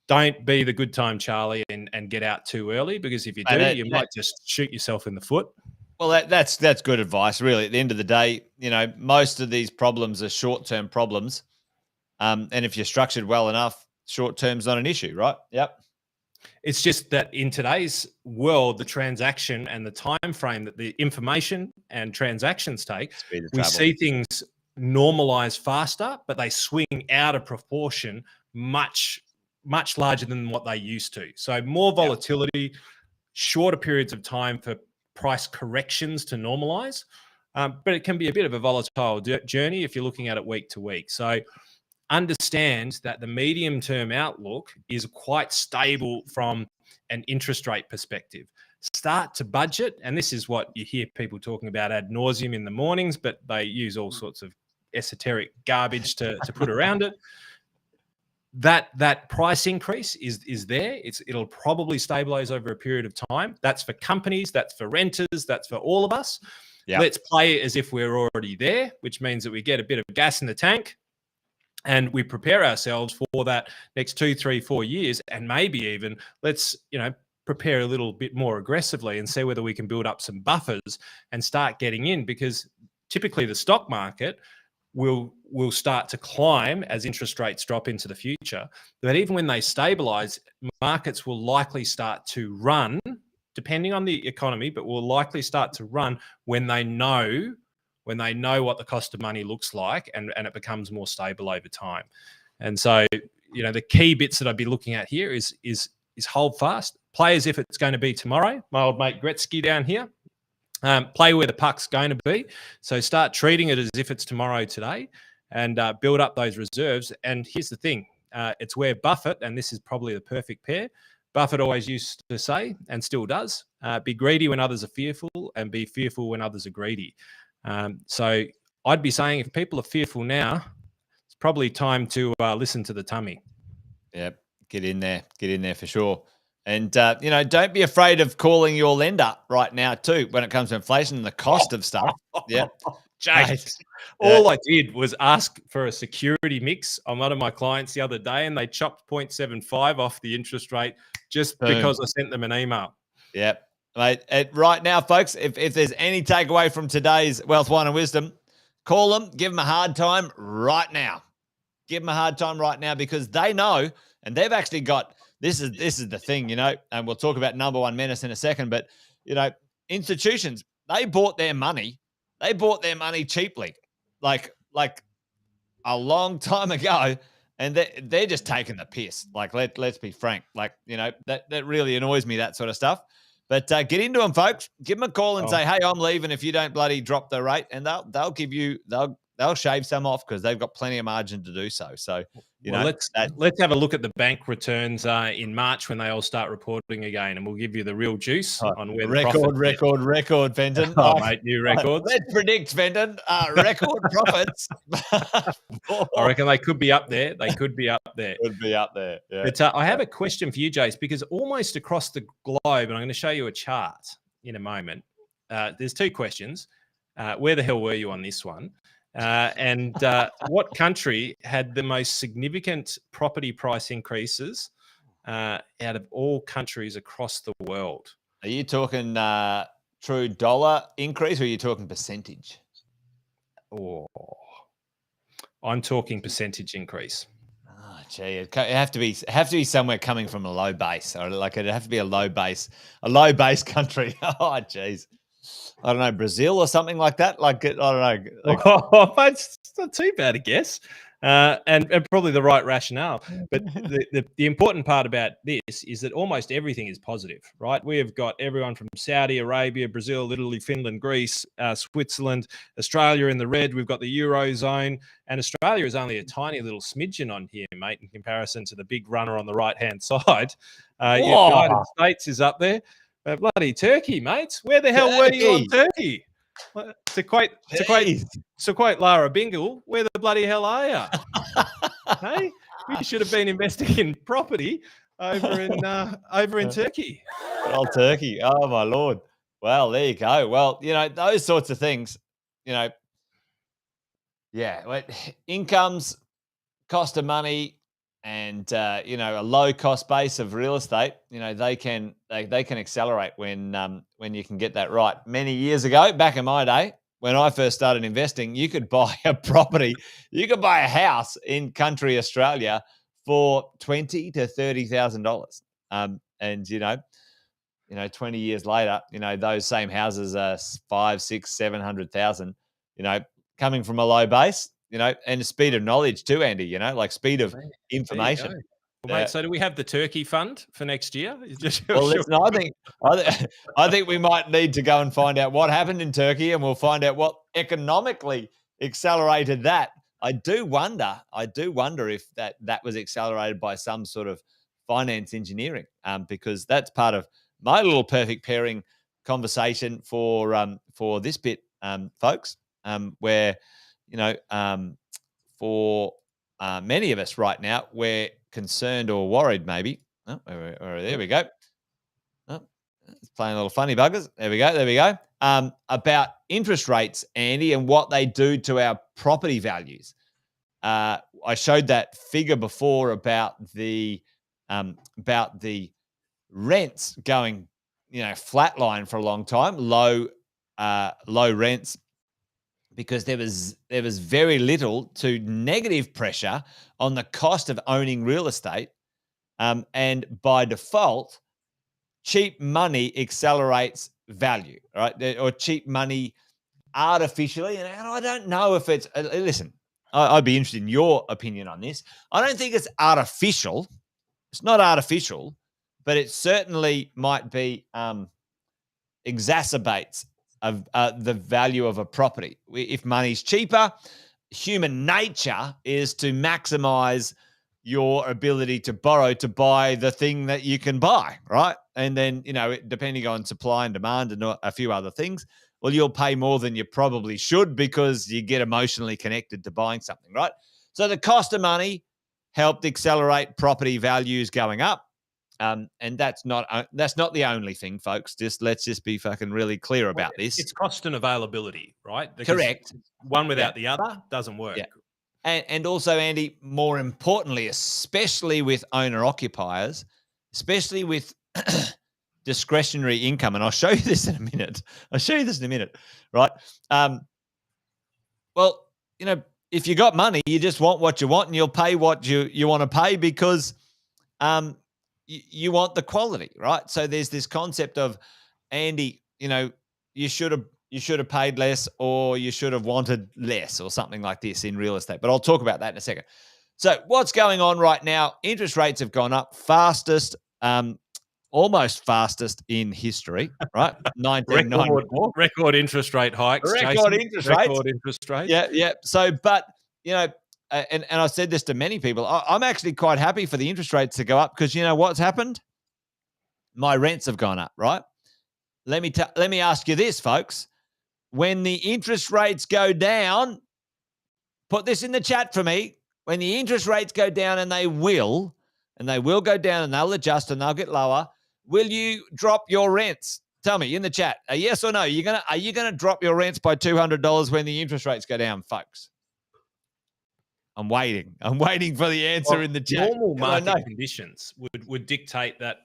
Don't be the good time Charlie and get out too early, because if you do, you might just shoot yourself in the foot. Well, that's good advice, really. At the end of the day, most of these problems are short-term problems. And if you're structured well enough, short-term's not an issue, right? Yep. It's just that in today's world, the transaction and the time frame that the information and transactions take, we see things normalize faster, but they swing out of proportion much larger than what they used to. So more volatility, shorter periods of time for price corrections to normalize. But it can be a bit of a volatile journey if you're looking at it week to week. So understand that the medium-term outlook is quite stable from an interest rate perspective. Start to budget, and this is what you hear people talking about ad nauseum in the mornings, but they use all sorts of esoteric garbage to put around it. That price increase is there. It'll probably stabilize over a period of time. That's for companies, that's for renters, that's for all of us. Yep. Let's play as if we're already there, which means that we get a bit of gas in the tank and we prepare ourselves for that next 2, 3, 4 years. And maybe even let's, prepare a little bit more aggressively and see whether we can build up some buffers and start getting in, because typically the stock market will start to climb as interest rates drop into the future. But even when they stabilize, markets will likely start to run, depending on the economy, but will likely start to run when they know what the cost of money looks like, and it becomes more stable over time. And so, the key bits that I'd be looking at here is hold fast, play as if it's going to be tomorrow. My old mate Gretzky down here. Play where the puck's going to be. So start treating it as if it's tomorrow today, and build up those reserves. And here's the thing. It's where Buffett, and this is probably the perfect pair, Buffett always used to say, and still does, be greedy when others are fearful and be fearful when others are greedy. So I'd be saying if people are fearful now, it's probably time to listen to the tummy. Yep, get in there for sure. And, don't be afraid of calling your lender right now too when it comes to inflation and the cost of stuff. Yeah. James, all I did was ask for a security mix on one of my clients the other day, and they chopped 0.75 off the interest rate just because I sent them an email. Yep. Mate, right now, folks, if there's any takeaway from today's Wealth, Wine and Wisdom, call them, give them a hard time right now. Give them a hard time right now, because they know, and they've actually got – this is the thing, and we'll talk about number one menace in a second, but, institutions, they bought their money cheaply, like a long time ago, and they're just taking the piss. Like, let's be frank. Like, that really annoys me, that sort of stuff. But get into them, folks. Give them a call and say, hey, I'm leaving if you don't bloody drop the rate, and they'll give you they'll shave some off because they've got plenty of margin to do so. So, let's have a look at the bank returns in March when they all start reporting again, and we'll give you the real juice on where the record, Fenton. Mate, new records. Let's predict, Fenton. Record profits. I reckon they could be up there. Could be up there. Yeah. But I have a question for you, Jace, because almost across the globe, and I'm going to show you a chart in a moment. There's two questions. Where the hell were you on this one? And what country had the most significant property price increases out of all countries across the world? Are you talking true dollar increase, or are you talking percentage? Oh, I'm talking percentage increase. Oh, gee, it have to be somewhere coming from a low base, or like it'd have to be a low base country. Oh, geez. I don't know, Brazil or something like that. Like, I don't know. It's not too bad a guess. and probably the right rationale. But the important part about this is that almost everything is positive, right? We have got everyone from Saudi Arabia, Brazil, Italy, Finland, Greece, Switzerland, Australia in the red. We've got the Eurozone, and Australia is only a tiny little smidgen on here, mate, in comparison to the big runner on the right-hand side. Your United States is up there. Bloody Turkey, mate. Where the hell were you on Turkey? To quote Lara Bingle, where the bloody hell are you? Hey, you should have been investing in property over in Turkey. Old Turkey. Oh my Lord. Well, there you go. Well, those sorts of things, incomes, cost of money, and a low cost base of real estate, they can accelerate when you can get that right. Many years ago, back in my day, when I first started investing, you could buy a property, you could buy a house in country Australia for $20,000 to $30,000. And 20 years later, those same houses are 5, 6, 700,000. Coming from a low base. And the speed of knowledge too, Andy, like speed of information. Well, mate, so do we have the turkey fund for next year? Well, listen, I think we might need to go and find out what happened in Turkey, and we'll find out what economically accelerated that. I do wonder if that was accelerated by some sort of finance engineering, because that's part of my little perfect pairing conversation for this bit, folks, where for many of us right now, we're concerned or worried maybe. Oh, there we go. Oh, it's playing a little funny buggers. There we go. About interest rates, Andy, and what they do to our property values. I showed that figure before about the rents going, flatline for a long time, low rents, because there was very little to negative pressure on the cost of owning real estate. And by default, cheap money accelerates value, right? Or cheap money artificially. And I don't know if it's, listen, I'd be interested in your opinion on this. I don't think it's artificial. It's not artificial, but it certainly might be exacerbates of the value of a property. If money's cheaper, human nature is to maximize your ability to borrow to buy the thing that you can buy, right? And then, depending on supply and demand and a few other things, well, you'll pay more than you probably should because you get emotionally connected to buying something, right? So the cost of money helped accelerate property values going up. And that's not the only thing, folks. Let's just be fucking really clear about this. It's cost and availability, right? Because correct. One without the other doesn't work. Yeah. And also, Andy, more importantly, especially with owner-occupiers, especially with discretionary income, and I'll show you this in a minute. Right? Well, if you got money, you just want what you want, and you'll pay what you want to pay because you want the quality, right? So there's this concept of, Andy, you should have paid less, or you should have wanted less, or something like this in real estate. But I'll talk about that in a second. So what's going on right now? Interest rates have gone up almost fastest in history, right? 1994. Record interest rate hikes. Record interest rates. Yeah. So, but, and I said this to many people, I'm actually quite happy for the interest rates to go up because what's happened? My rents have gone up, right? Let me ask you this, folks. When the interest rates go down, put this in the chat for me. When the interest rates go down, and they will go down, and they'll adjust and they'll get lower, will you drop your rents? Tell me in the chat, a yes or no. Are you gonna drop your rents by $200 when the interest rates go down, folks? I'm waiting for the answer in the chat. Normal market conditions would dictate that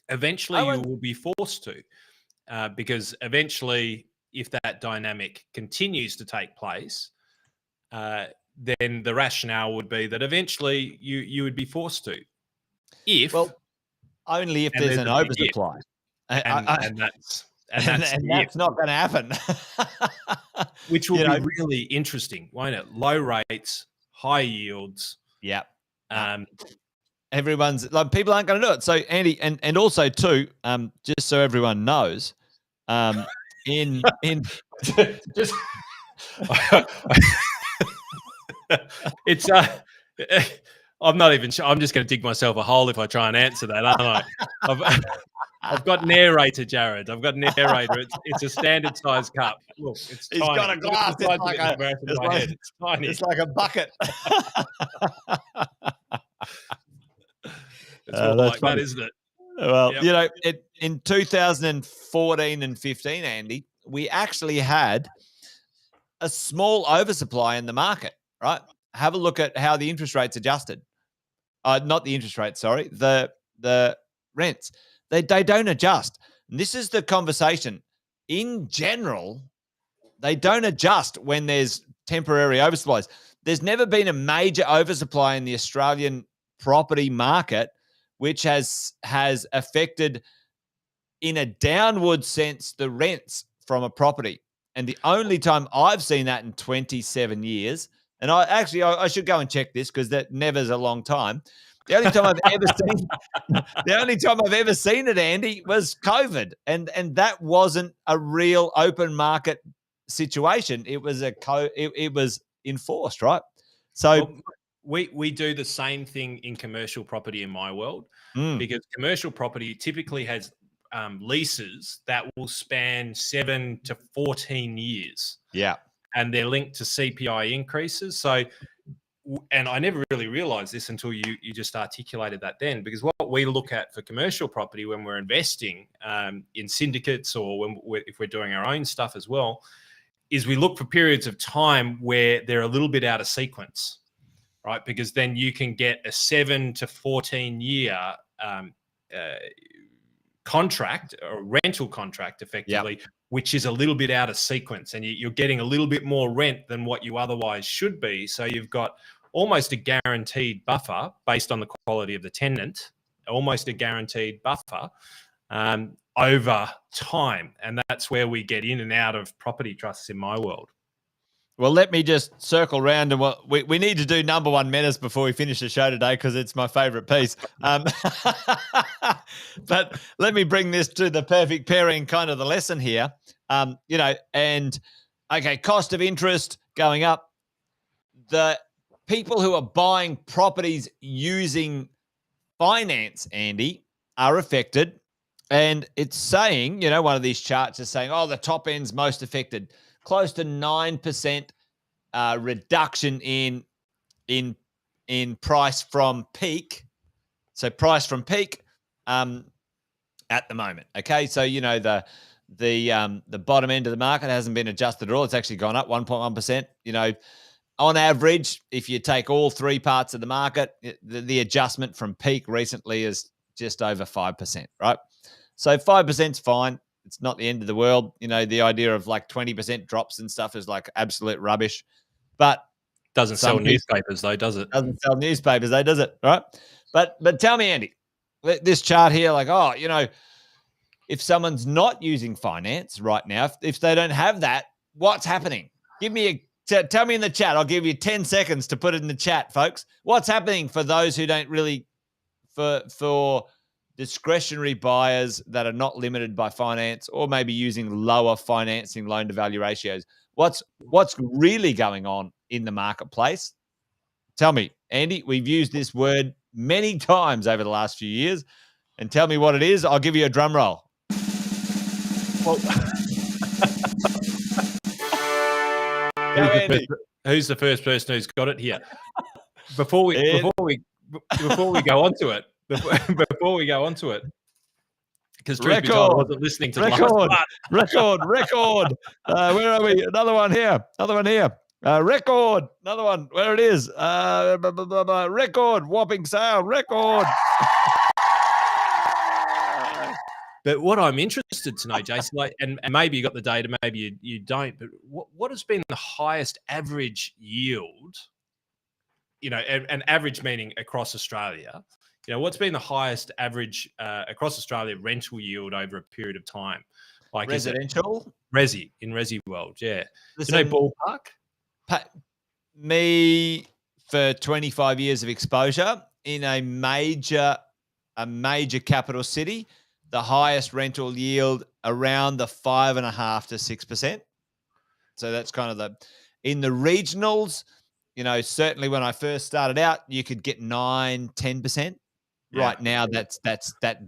eventually you will be forced to, because eventually, if that dynamic continues to take place, then the rationale would be that eventually you would be forced to. Only if there's an oversupply. And that's not going to happen. Which will be really interesting, won't it? Low rates, high yields. Yeah. Um, Everyone's like, people aren't going to do it. So Andy, and also too, just so everyone knows, in just it's I'm not even sure. I'm just going to dig myself a hole if I try and answer that, aren't I? I've got narrator, Jared. I've got narrator. It's a standard size cup. Look, it's he's tiny. got a glass. It's like It's tiny. It's like a bucket. It's more like funny. that, isn't it? Well, you know, in 2014 and 15, Andy, we actually had a small oversupply in the market, right? Have a look at how the interest rates adjusted. Not the interest rate, sorry, the rents. They don't adjust. And this is the conversation. In general, they don't adjust when there's temporary oversupplies. There's never been a major oversupply in the Australian property market, which has affected, in a downward sense, the rents from a property. And the only time I've seen that in 27 years, and I should go and check this because that never's a long time. The only time I've ever seen it, Andy, was COVID, and that wasn't a real open market situation. It was it was enforced, right? So we do the same thing in commercial property in my world, because commercial property typically has leases that will span 7 to 14 years. Yeah. And they're linked to CPI increases. So, and I never really realized this until you just articulated that then, because what we look at for commercial property when we're investing in syndicates, or if we're doing our own stuff as well, is we look for periods of time where they're a little bit out of sequence, right? Because then you can get a 7 to 14 year contract or rental contract effectively, which is a little bit out of sequence, and you're getting a little bit more rent than what you otherwise should be. So you've got almost a guaranteed buffer based on the quality of the tenant, almost a guaranteed buffer over time. And that's where we get in and out of property trusts in my world. Well, let me just circle around, and we need to do number one menace before we finish the show today, because it's my favorite piece. But let me bring this to the perfect pairing, kind of the lesson here. You know, and okay, cost of interest going up. The people who are buying properties using finance, Andy, are affected. And it's saying, you know, one of these charts is saying, oh, the top end's most affected. Close to 9% reduction in price from peak. So price from peak at the moment. Okay, so you know the bottom end of the market hasn't been adjusted at all. It's actually gone up 1.1%. You know, on average, if you take all three parts of the market, the adjustment from peak recently is just over 5%. Right, so 5% is fine. It's not the end of the world. You know, the idea of like 20% drops and stuff is like absolute rubbish. But doesn't sell newspapers though, does it? Doesn't sell newspapers though, does it? Right? But tell me, Andy, this chart here, like, oh, you know, if someone's not using finance right now, if they don't have that, what's happening? Tell me in the chat. I'll give you 10 seconds to put it in the chat, folks. What's happening for those who don't really, for discretionary buyers that are not limited by finance, or maybe using lower financing loan to value ratios? What's really going on in the marketplace? Tell me, Andy. We've used this word many times over the last few years, and tell me what it is. I'll give you a drum roll. Well, who's the first person who's got it here? Before we go on to it. Before we go on to it, because truth be told, I wasn't listening to the last part. Record. Where are we? Another one here. Record. Another one. Where it is? Record. Whopping sale. Record. But what I'm interested to know, Jason, like, and maybe you got the data, maybe you don't, but what has been the highest average yield? You know, and average meaning across Australia. You know, what's been the highest average across Australia rental yield over a period of time? Like residential? Resi world, yeah. Listen, do you know ballpark? Me for 25 years of exposure in a major capital city, the highest rental yield around the 5.5% to 6%. So that's kind of in the regionals, certainly when I first started out, you could get 9-10%. Yeah. Right now, that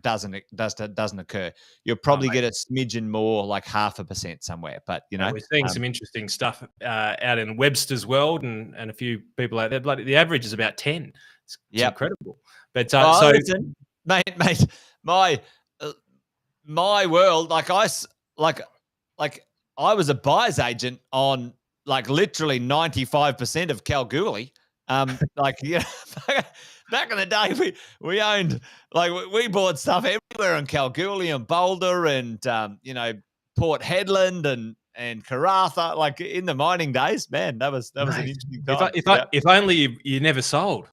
doesn't occur. You'll probably get a smidgen more, like 0.5% somewhere. But we're seeing some interesting stuff out in Webster's World and a few people out there. The average is about 10. It's incredible. But listen, mate, my world, I was a buyer's agent on literally 95% of Kalgoorlie. Back in the day, we owned, we bought stuff everywhere in Kalgoorlie and Boulder and, Port Hedland and Karratha, in the mining days. Man, that was an interesting time. If only you never sold.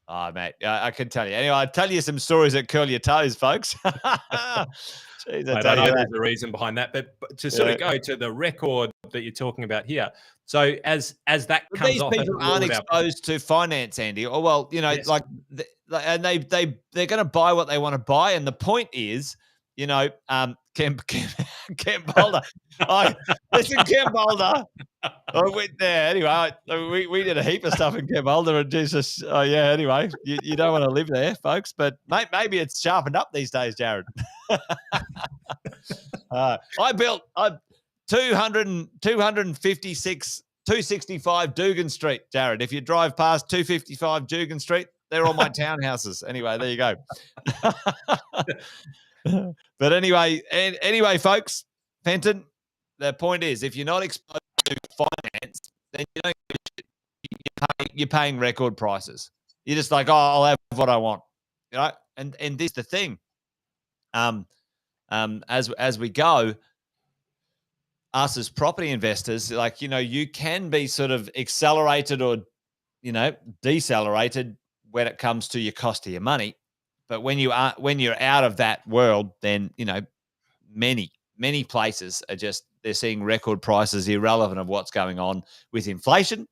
Oh, mate, I can tell you. Anyway, I'll tell you some stories that curl your toes, folks. Jeez, I don't know there's a reason behind that, but to sort of go to the record that you're talking about here. So as that comes these off, people aren't exposed to finance, Andy. Or well, Yes. and they're going to buy what they want to buy. And the point is, Camp Boulder. Listen, Camp Boulder. I went there anyway. We did a heap of stuff in Camp Boulder, and Jesus. Oh yeah. Anyway, you don't want to live there, folks. But maybe it's sharpened up these days, Jared. I built 265 Dugan Street, Jared. If you drive past 255 Dugan Street, they're all my townhouses. Anyway, there you go. But anyway, folks, Fenton, the point is, if you're not exposed to finance, then you don't give a shit. You're paying record prices. You're just like, I'll have what I want, And this is the thing. As we go, us as property investors, you can be sort of accelerated or, decelerated when it comes to your cost of your money. But when you're out of that world, then, many places are they're seeing record prices, irrelevant of what's going on with inflation,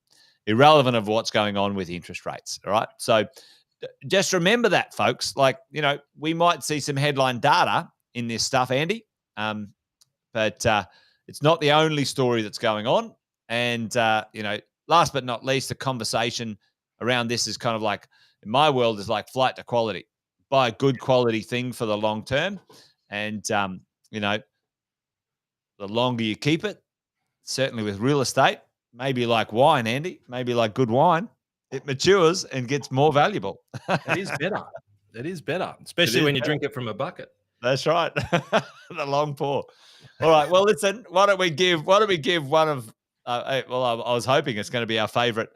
irrelevant of what's going on with interest rates. All right. So just remember that, folks. We might see some headline data in this stuff, Andy. But it's not the only story that's going on. And, last but not least, the conversation around this is kind of in my world, is like flight to quality. Buy a good quality thing for the long term. And, the longer you keep it, certainly with real estate, maybe like wine, Andy, maybe like good wine, it matures and gets more valuable. It is better. It is better, especially when you drink it from a bucket. That's right. The long pour. All right. Well, listen, why don't we give one of, I was hoping it's going to be our favorite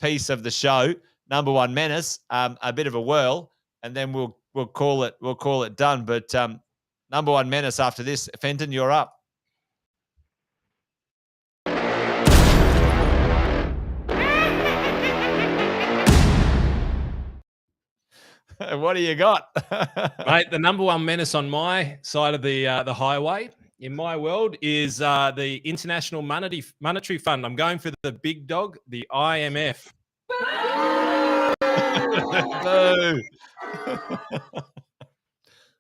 piece of the show, Number One Menace, a bit of a whirl, and then we'll call it done. But Number One Menace after this. Fenton, you're up. What do you got? Mate, the number one menace on my side of the highway in my world is the International Monetary Fund. I'm going for the big dog, the IMF.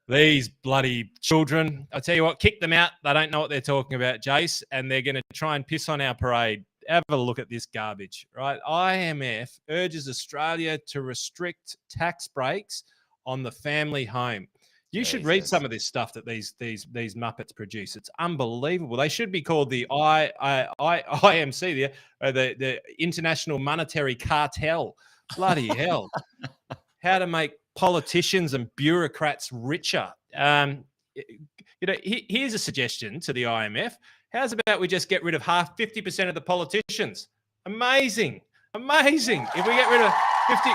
These bloody children. I tell you what, kick them out. They don't know what they're talking about, Jace, and they're going to try and piss on our parade. Have a look at this garbage, right? IMF urges Australia to restrict tax breaks on the family home. You should read some of this stuff that these Muppets produce. It's unbelievable. They should be called the IMC, the International Monetary Cartel. Bloody hell. How to make politicians and bureaucrats richer. Here's a suggestion to the IMF. How's about we just get rid of 50% of the politicians? Amazing. If we get rid of 50,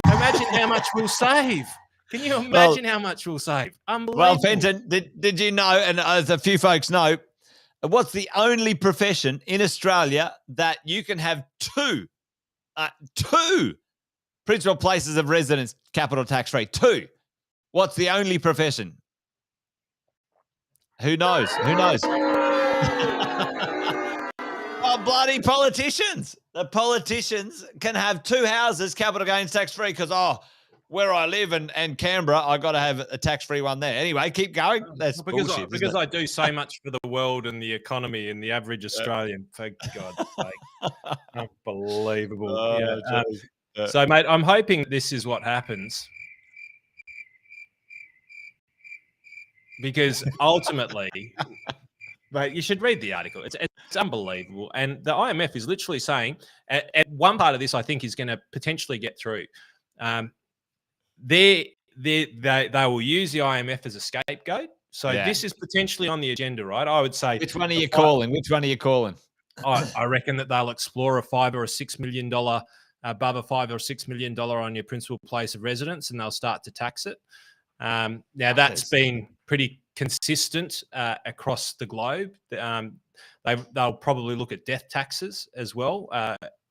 imagine how much we'll save. Can you imagine how much we'll save? Unbelievable. Well, Fenton, did you know, and as a few folks know, what's the only profession in Australia that you can have two principal places of residence capital tax free? Two. What's the only profession? Who knows? Oh, bloody politicians. The politicians can have 2 houses capital gains tax-free because, where I live and Canberra, I got to have a tax-free one there. Anyway, keep going. That's bullshit. Because I do so much for the world and the economy and the average Australian, for God's sake. Unbelievable. So, mate, I'm hoping this is what happens. Because ultimately, mate, you should read the article. It's unbelievable. And the IMF is literally saying, and one part of this I think is going to potentially get through. They will use the IMF as a scapegoat. So this is potentially on the agenda, right? I would say. Which one are you calling? I reckon that they'll explore a $5 or $6 million, above a $5 or $6 million on your principal place of residence, and they'll start to tax it. Now that's been pretty consistent across the globe. They'll probably look at death taxes as well,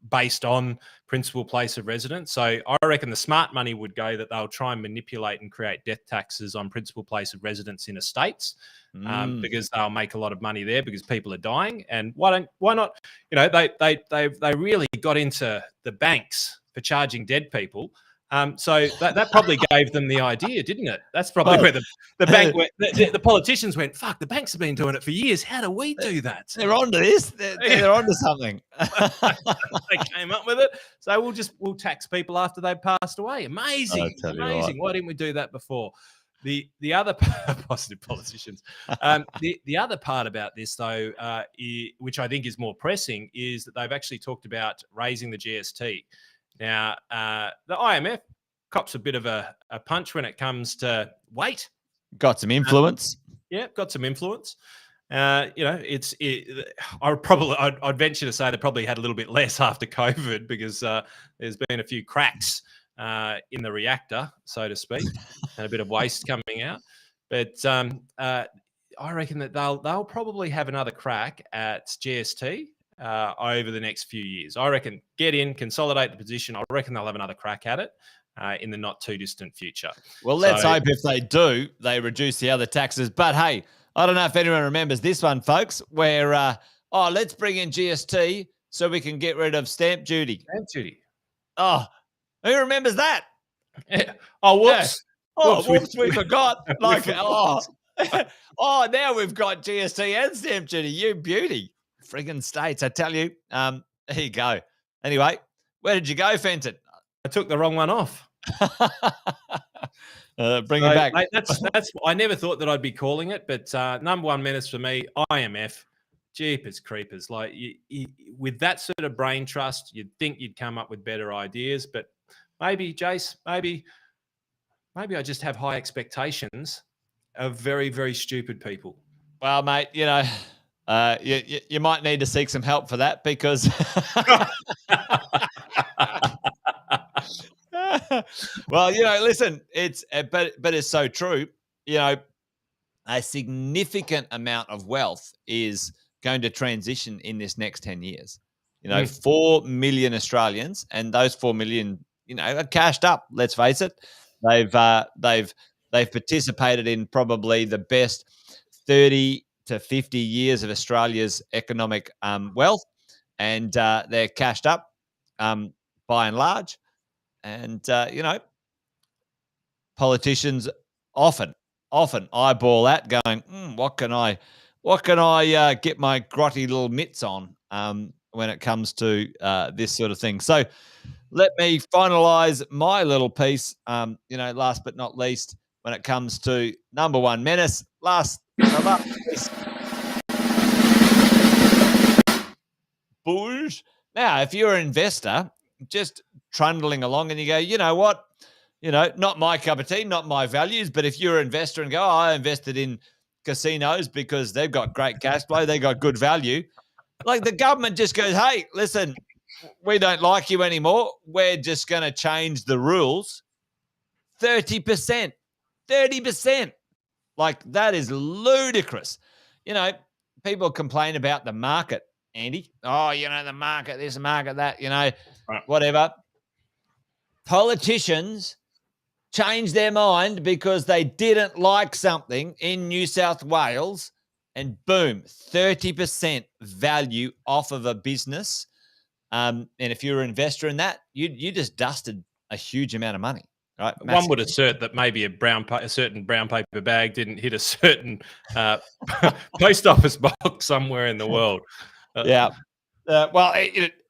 based on principal place of residence. So I reckon the smart money would go that they'll try and manipulate and create death taxes on principal place of residence in estates, because they'll make a lot of money there because people are dying. And why not? You know, they really got into the banks for charging dead people. So that probably gave them the idea, didn't it? That's probably where the bank went. The politicians went, fuck, the banks have been doing it for years. How do we do that? They're onto this. They're onto something. They came up with it. So we'll tax people after they've passed away. Amazing. Amazing. Why didn't we do that before? The other positive politicians. The other part about this, though, which I think is more pressing, is that they've actually talked about raising the GST. Now, the IMF cops a bit of a punch when it comes to weight. Got some influence. Got some influence. I'd venture to say they probably had a little bit less after COVID because there's been a few cracks in the reactor, so to speak, and a bit of waste coming out. But I reckon that they'll probably have another crack at GST over the next few years. I reckon get in, consolidate the position. I reckon they'll have another crack at it in the not too distant future. Well, let's hope if they do, they reduce the other taxes. But hey, I don't know if anyone remembers this one, folks, where, let's bring in GST so we can get rid of stamp duty. Stamp duty. Oh, who remembers that? Yeah. Oh, whoops. Yeah. Oh, whoops, we forgot. Like, now we've got GST and stamp duty. You beauty. Friggin' states, I tell you. There you go. Anyway, where did you go, Fenton? I took the wrong one off. Bring it back. Mate, that's. I never thought that I'd be calling it, but number one menace for me, IMF. Jeepers creepers. Like with that sort of brain trust, you'd think you'd come up with better ideas, but maybe, Jace, maybe I just have high expectations of very, very stupid people. Well, mate, you know. You might need to seek some help for that because well, you know, listen, it's but it's so true. You know, a significant amount of wealth is going to transition in this next 10 years. You know, 4 million Australians, and those 4 million, you know, are cashed up. Let's face it. They've participated in probably the best 30 to 50 years of Australia's economic wealth, and they're cashed up by and large. And, you know, politicians often eyeball that going, what can I get my grotty little mitts on when it comes to this sort of thing. So let me finalize my little piece, you know, last but not least, when it comes to number one menace, Bulge. Now, if you're an investor just trundling along and you go, you know what, you know, not my cup of tea, not my values, but if you're an investor and go, I invested in casinos because they've got great cash flow, they got good value. Like the government just goes, hey, listen, we don't like you anymore. We're just going to change the rules. 30%. Like that is ludicrous. You know, people complain about the market, Andy. Oh, you know, the market, this, market, that, you know, whatever. Politicians changed their mind because they didn't like something in New South Wales and boom, 30% value off of a business. And if you're an investor in that, you just dusted a huge amount of money, right? One would assert that maybe a certain brown paper bag didn't hit a certain post office box somewhere in the world. Yeah. Well,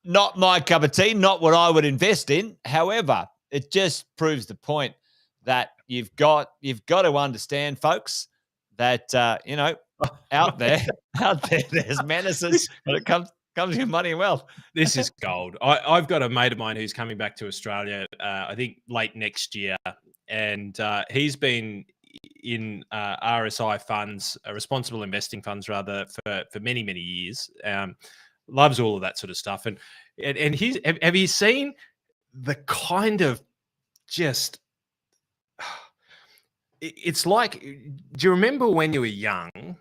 not my cup of tea, not what I would invest in. However, it just proves the point that you've got to understand, folks, that out there, there's menaces when it comes to your money and wealth. This is gold. I've got a mate of mine who's coming back to Australia, I think late next year, and he's been in RSI funds, responsible investing funds, rather, for many, many years. Loves all of that sort of stuff. And he's, have you seen the kind of just, it's like, do you remember when you were young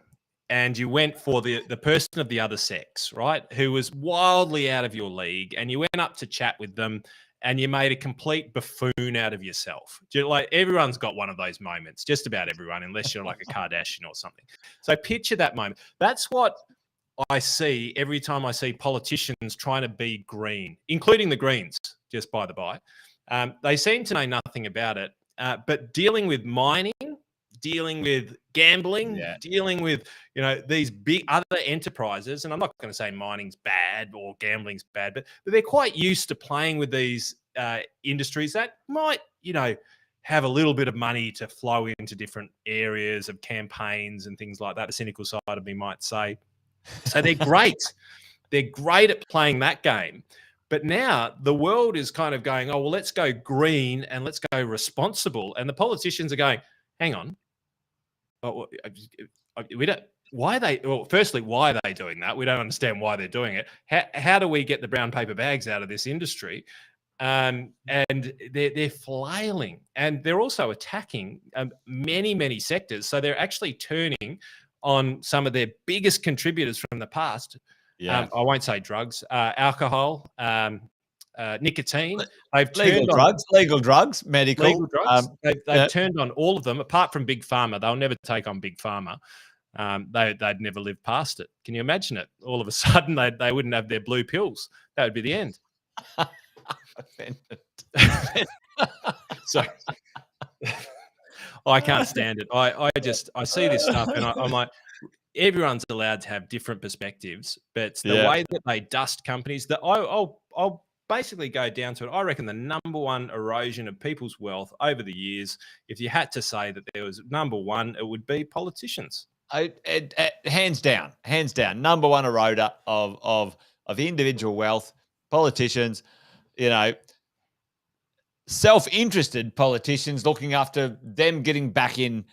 and you went for the person of the other sex, right, who was wildly out of your league, and you went up to chat with them and you made a complete buffoon out of yourself? Like, everyone's got one of those moments, just about everyone, unless you're like a Kardashian or something. So picture that moment. That's what I see every time I see politicians trying to be green, including the Greens, just by the by. They seem to know nothing about it, but dealing with mining, dealing with gambling, dealing with, these big other enterprises. And I'm not going to say mining's bad or gambling's bad, but they're quite used to playing with these industries that might, have a little bit of money to flow into different areas of campaigns and things like that. The cynical side of me might say. So they're great. They're great at playing that game. But now the world is kind of going, oh, well, let's go green and let's go responsible. And the politicians are going, hang on. We don't. Why are they? Well, firstly, why are they doing that? We don't understand why they're doing it. How do we get the brown paper bags out of this industry? And they're flailing, and they're also attacking many, many sectors. So they're actually turning on some of their biggest contributors from the past. I won't say drugs, alcohol, nicotine. They've legal drugs, medical. Legal drugs. They've turned on all of them, apart from Big Pharma. They'll never take on Big Pharma. They'd never live past it. Can you imagine it? All of a sudden, they wouldn't have their blue pills. That would be the end. So I can't stand it. I see this stuff and I'm like, everyone's allowed to have different perspectives, but the way that they dust companies, that I'll basically go down to it. I reckon the number one erosion of people's wealth over the years, if you had to say that there was number one, it would be politicians. Hands down, number one eroder of individual wealth, politicians. Self-interested politicians looking after them getting back in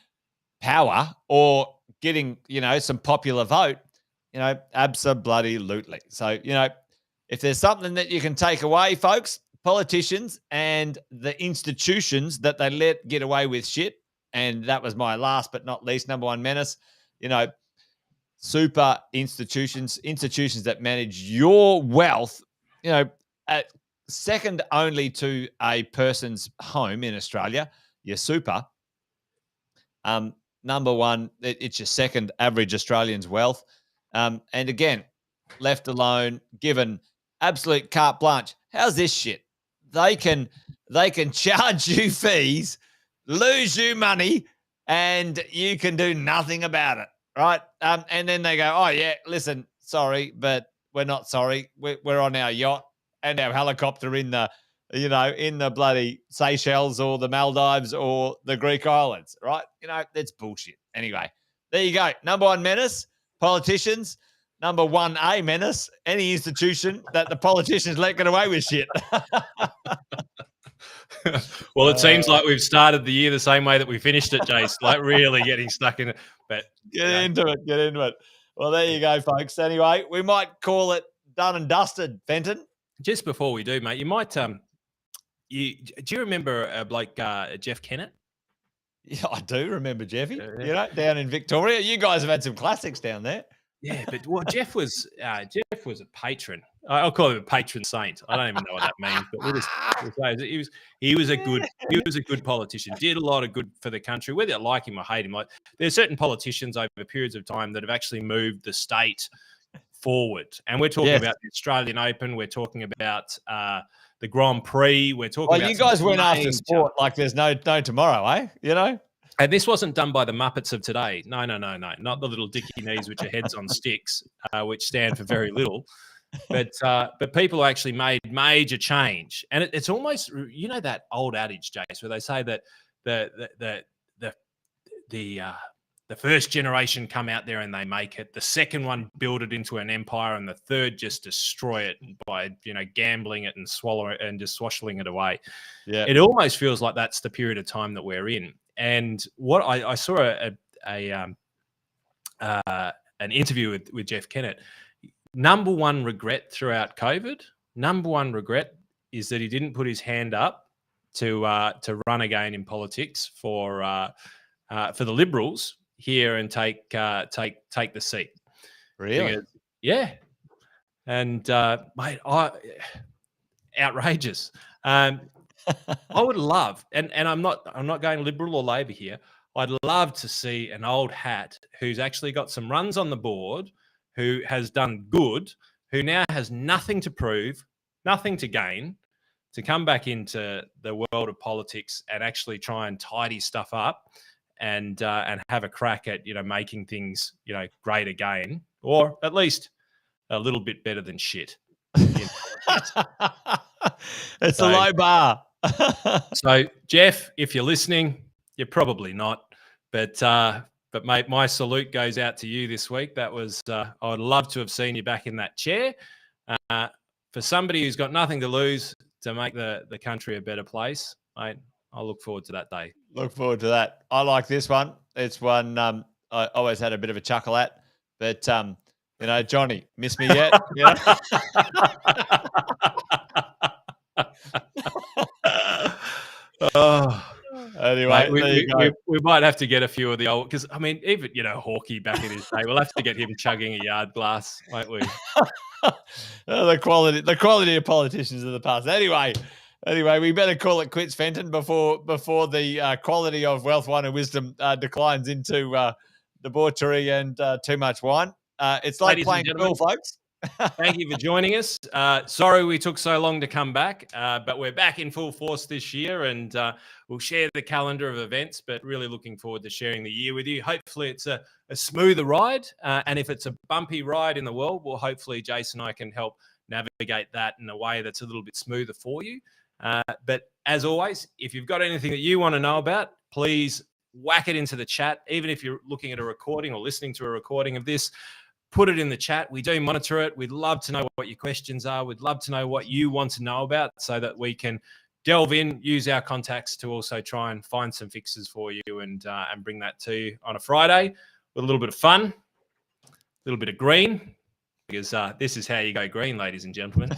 power or getting, some popular vote, abso-bloody-lutely. So, if there's something that you can take away, folks, politicians and the institutions that they let get away with shit, and that was my last but not least number one menace, super institutions that manage your wealth, second only to a person's home in Australia, your super. Number one, it's your second average Australian's wealth. And again, left alone, given absolute carte blanche. How's this shit? They can charge you fees, lose you money, and you can do nothing about it, right? And then they go, oh yeah, listen, sorry, but we're not sorry. We're on our yacht and our helicopter in the, in the bloody Seychelles or the Maldives or the Greek islands, right? That's bullshit. Anyway, there you go. Number one menace, politicians. Number 1A menace, any institution that the politicians let get away with shit. Well, it seems like we've started the year the same way that we finished it, Jace, like really getting stuck in it. But Get into it. Well, there you go, folks. Anyway, we might call it done and dusted, Fenton. Just before we do, mate, you might do you remember a bloke, Jeff Kennett? Yeah, I do remember Jeffy. Down in Victoria. You guys have had some classics down there. Yeah, but Jeff was a patron. I'll call him a patron saint. I don't even know what that means, but he was a good politician. Did a lot of good for the country, whether you like him or hate him. Like there's certain politicians over periods of time that have actually moved the state forward, and we're talking about the Australian Open. We're talking about the Grand Prix. We're talking. Well, you guys went after sport like there's no tomorrow, eh? You know. And this wasn't done by the Muppets of today. No. Not the little dicky knees, which are heads on sticks, which stand for very little. But people actually made major change. And it's almost, that old adage, Jace, where they say that the first generation come out there and they make it. The second one build it into an empire, and the third just destroy it by gambling it and swallow it and just swashing it away. Yeah, it almost feels like that's the period of time that we're in. And what I saw an interview with Jeff Kennett. Number one regret throughout COVID. Number one regret is that he didn't put his hand up to run again in politics for the Liberals here and take the seat. Really? Because, yeah. And mate, outrageous. I would love, and I'm not going Liberal or Labor here. I'd love to see an old hat who's actually got some runs on the board, who has done good, who now has nothing to prove, nothing to gain, to come back into the world of politics and actually try and tidy stuff up and have a crack at making things great again, or at least a little bit better than shit. It's a low bar. So, Jeff, if you're listening, you're probably not. But mate, my salute goes out to you this week. That was I would love to have seen you back in that chair. For somebody who's got nothing to lose to make the country a better place, mate, I'll look forward to that day. Look forward to that. I like this one. It's one I always had a bit of a chuckle at. But, Johnny, miss me yet? Anyway, mate, we might have to get a few of the old, because even Hawkeye back in his day, we'll have to get him chugging a yard glass, won't we? The quality of politicians of the past. Anyway, we better call it quits, Fenton, before the quality of Wealth, Wine and Wisdom declines into debauchery and too much wine. It's like playing pool, folks. Thank you for joining us. Sorry we took so long to come back, but we're back in full force this year, and we'll share the calendar of events, but really looking forward to sharing the year with you. Hopefully it's a smoother ride, and if it's a bumpy ride in the world, well, hopefully Jason and I can help navigate that in a way that's a little bit smoother for you. But as always, if you've got anything that you want to know about, please whack it into the chat. Even if you're looking at a recording or listening to a recording of this, put it in the chat. We do monitor it. We'd love to know what your questions are. We'd love to know what you want to know about, so that we can delve in, use our contacts to also try and find some fixes for you and bring that to you on a Friday with a little bit of fun, a little bit of green, because this is how you go green, ladies and gentlemen.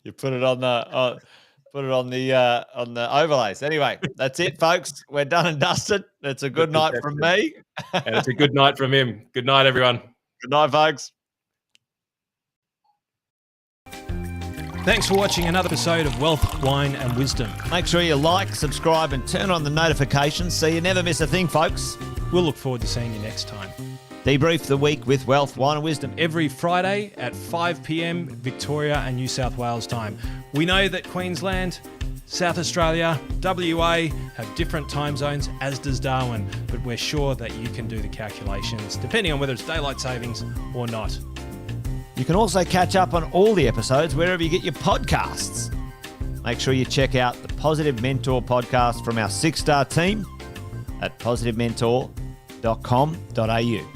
You put it on the on the overlays. Anyway, that's it, folks. We're done and dusted. It's a good night from me. And it's a good night from him. Good night, everyone. Good night, folks. Thanks for watching another episode of Wealth, Wine and Wisdom. Make sure you like, subscribe and turn on the notifications so you never miss a thing, folks. We'll look forward to seeing you next time. Debrief the week with Wealth, Wine and Wisdom. Every Friday at 5 p.m. Victoria and New South Wales time. We know that Queensland, South Australia, WA have different time zones, as does Darwin, but we're sure that you can do the calculations depending on whether it's daylight savings or not. You can also catch up on all the episodes wherever you get your podcasts. Make sure you check out the Positive Mentor podcast from our 6-star team at positivementor.com.au.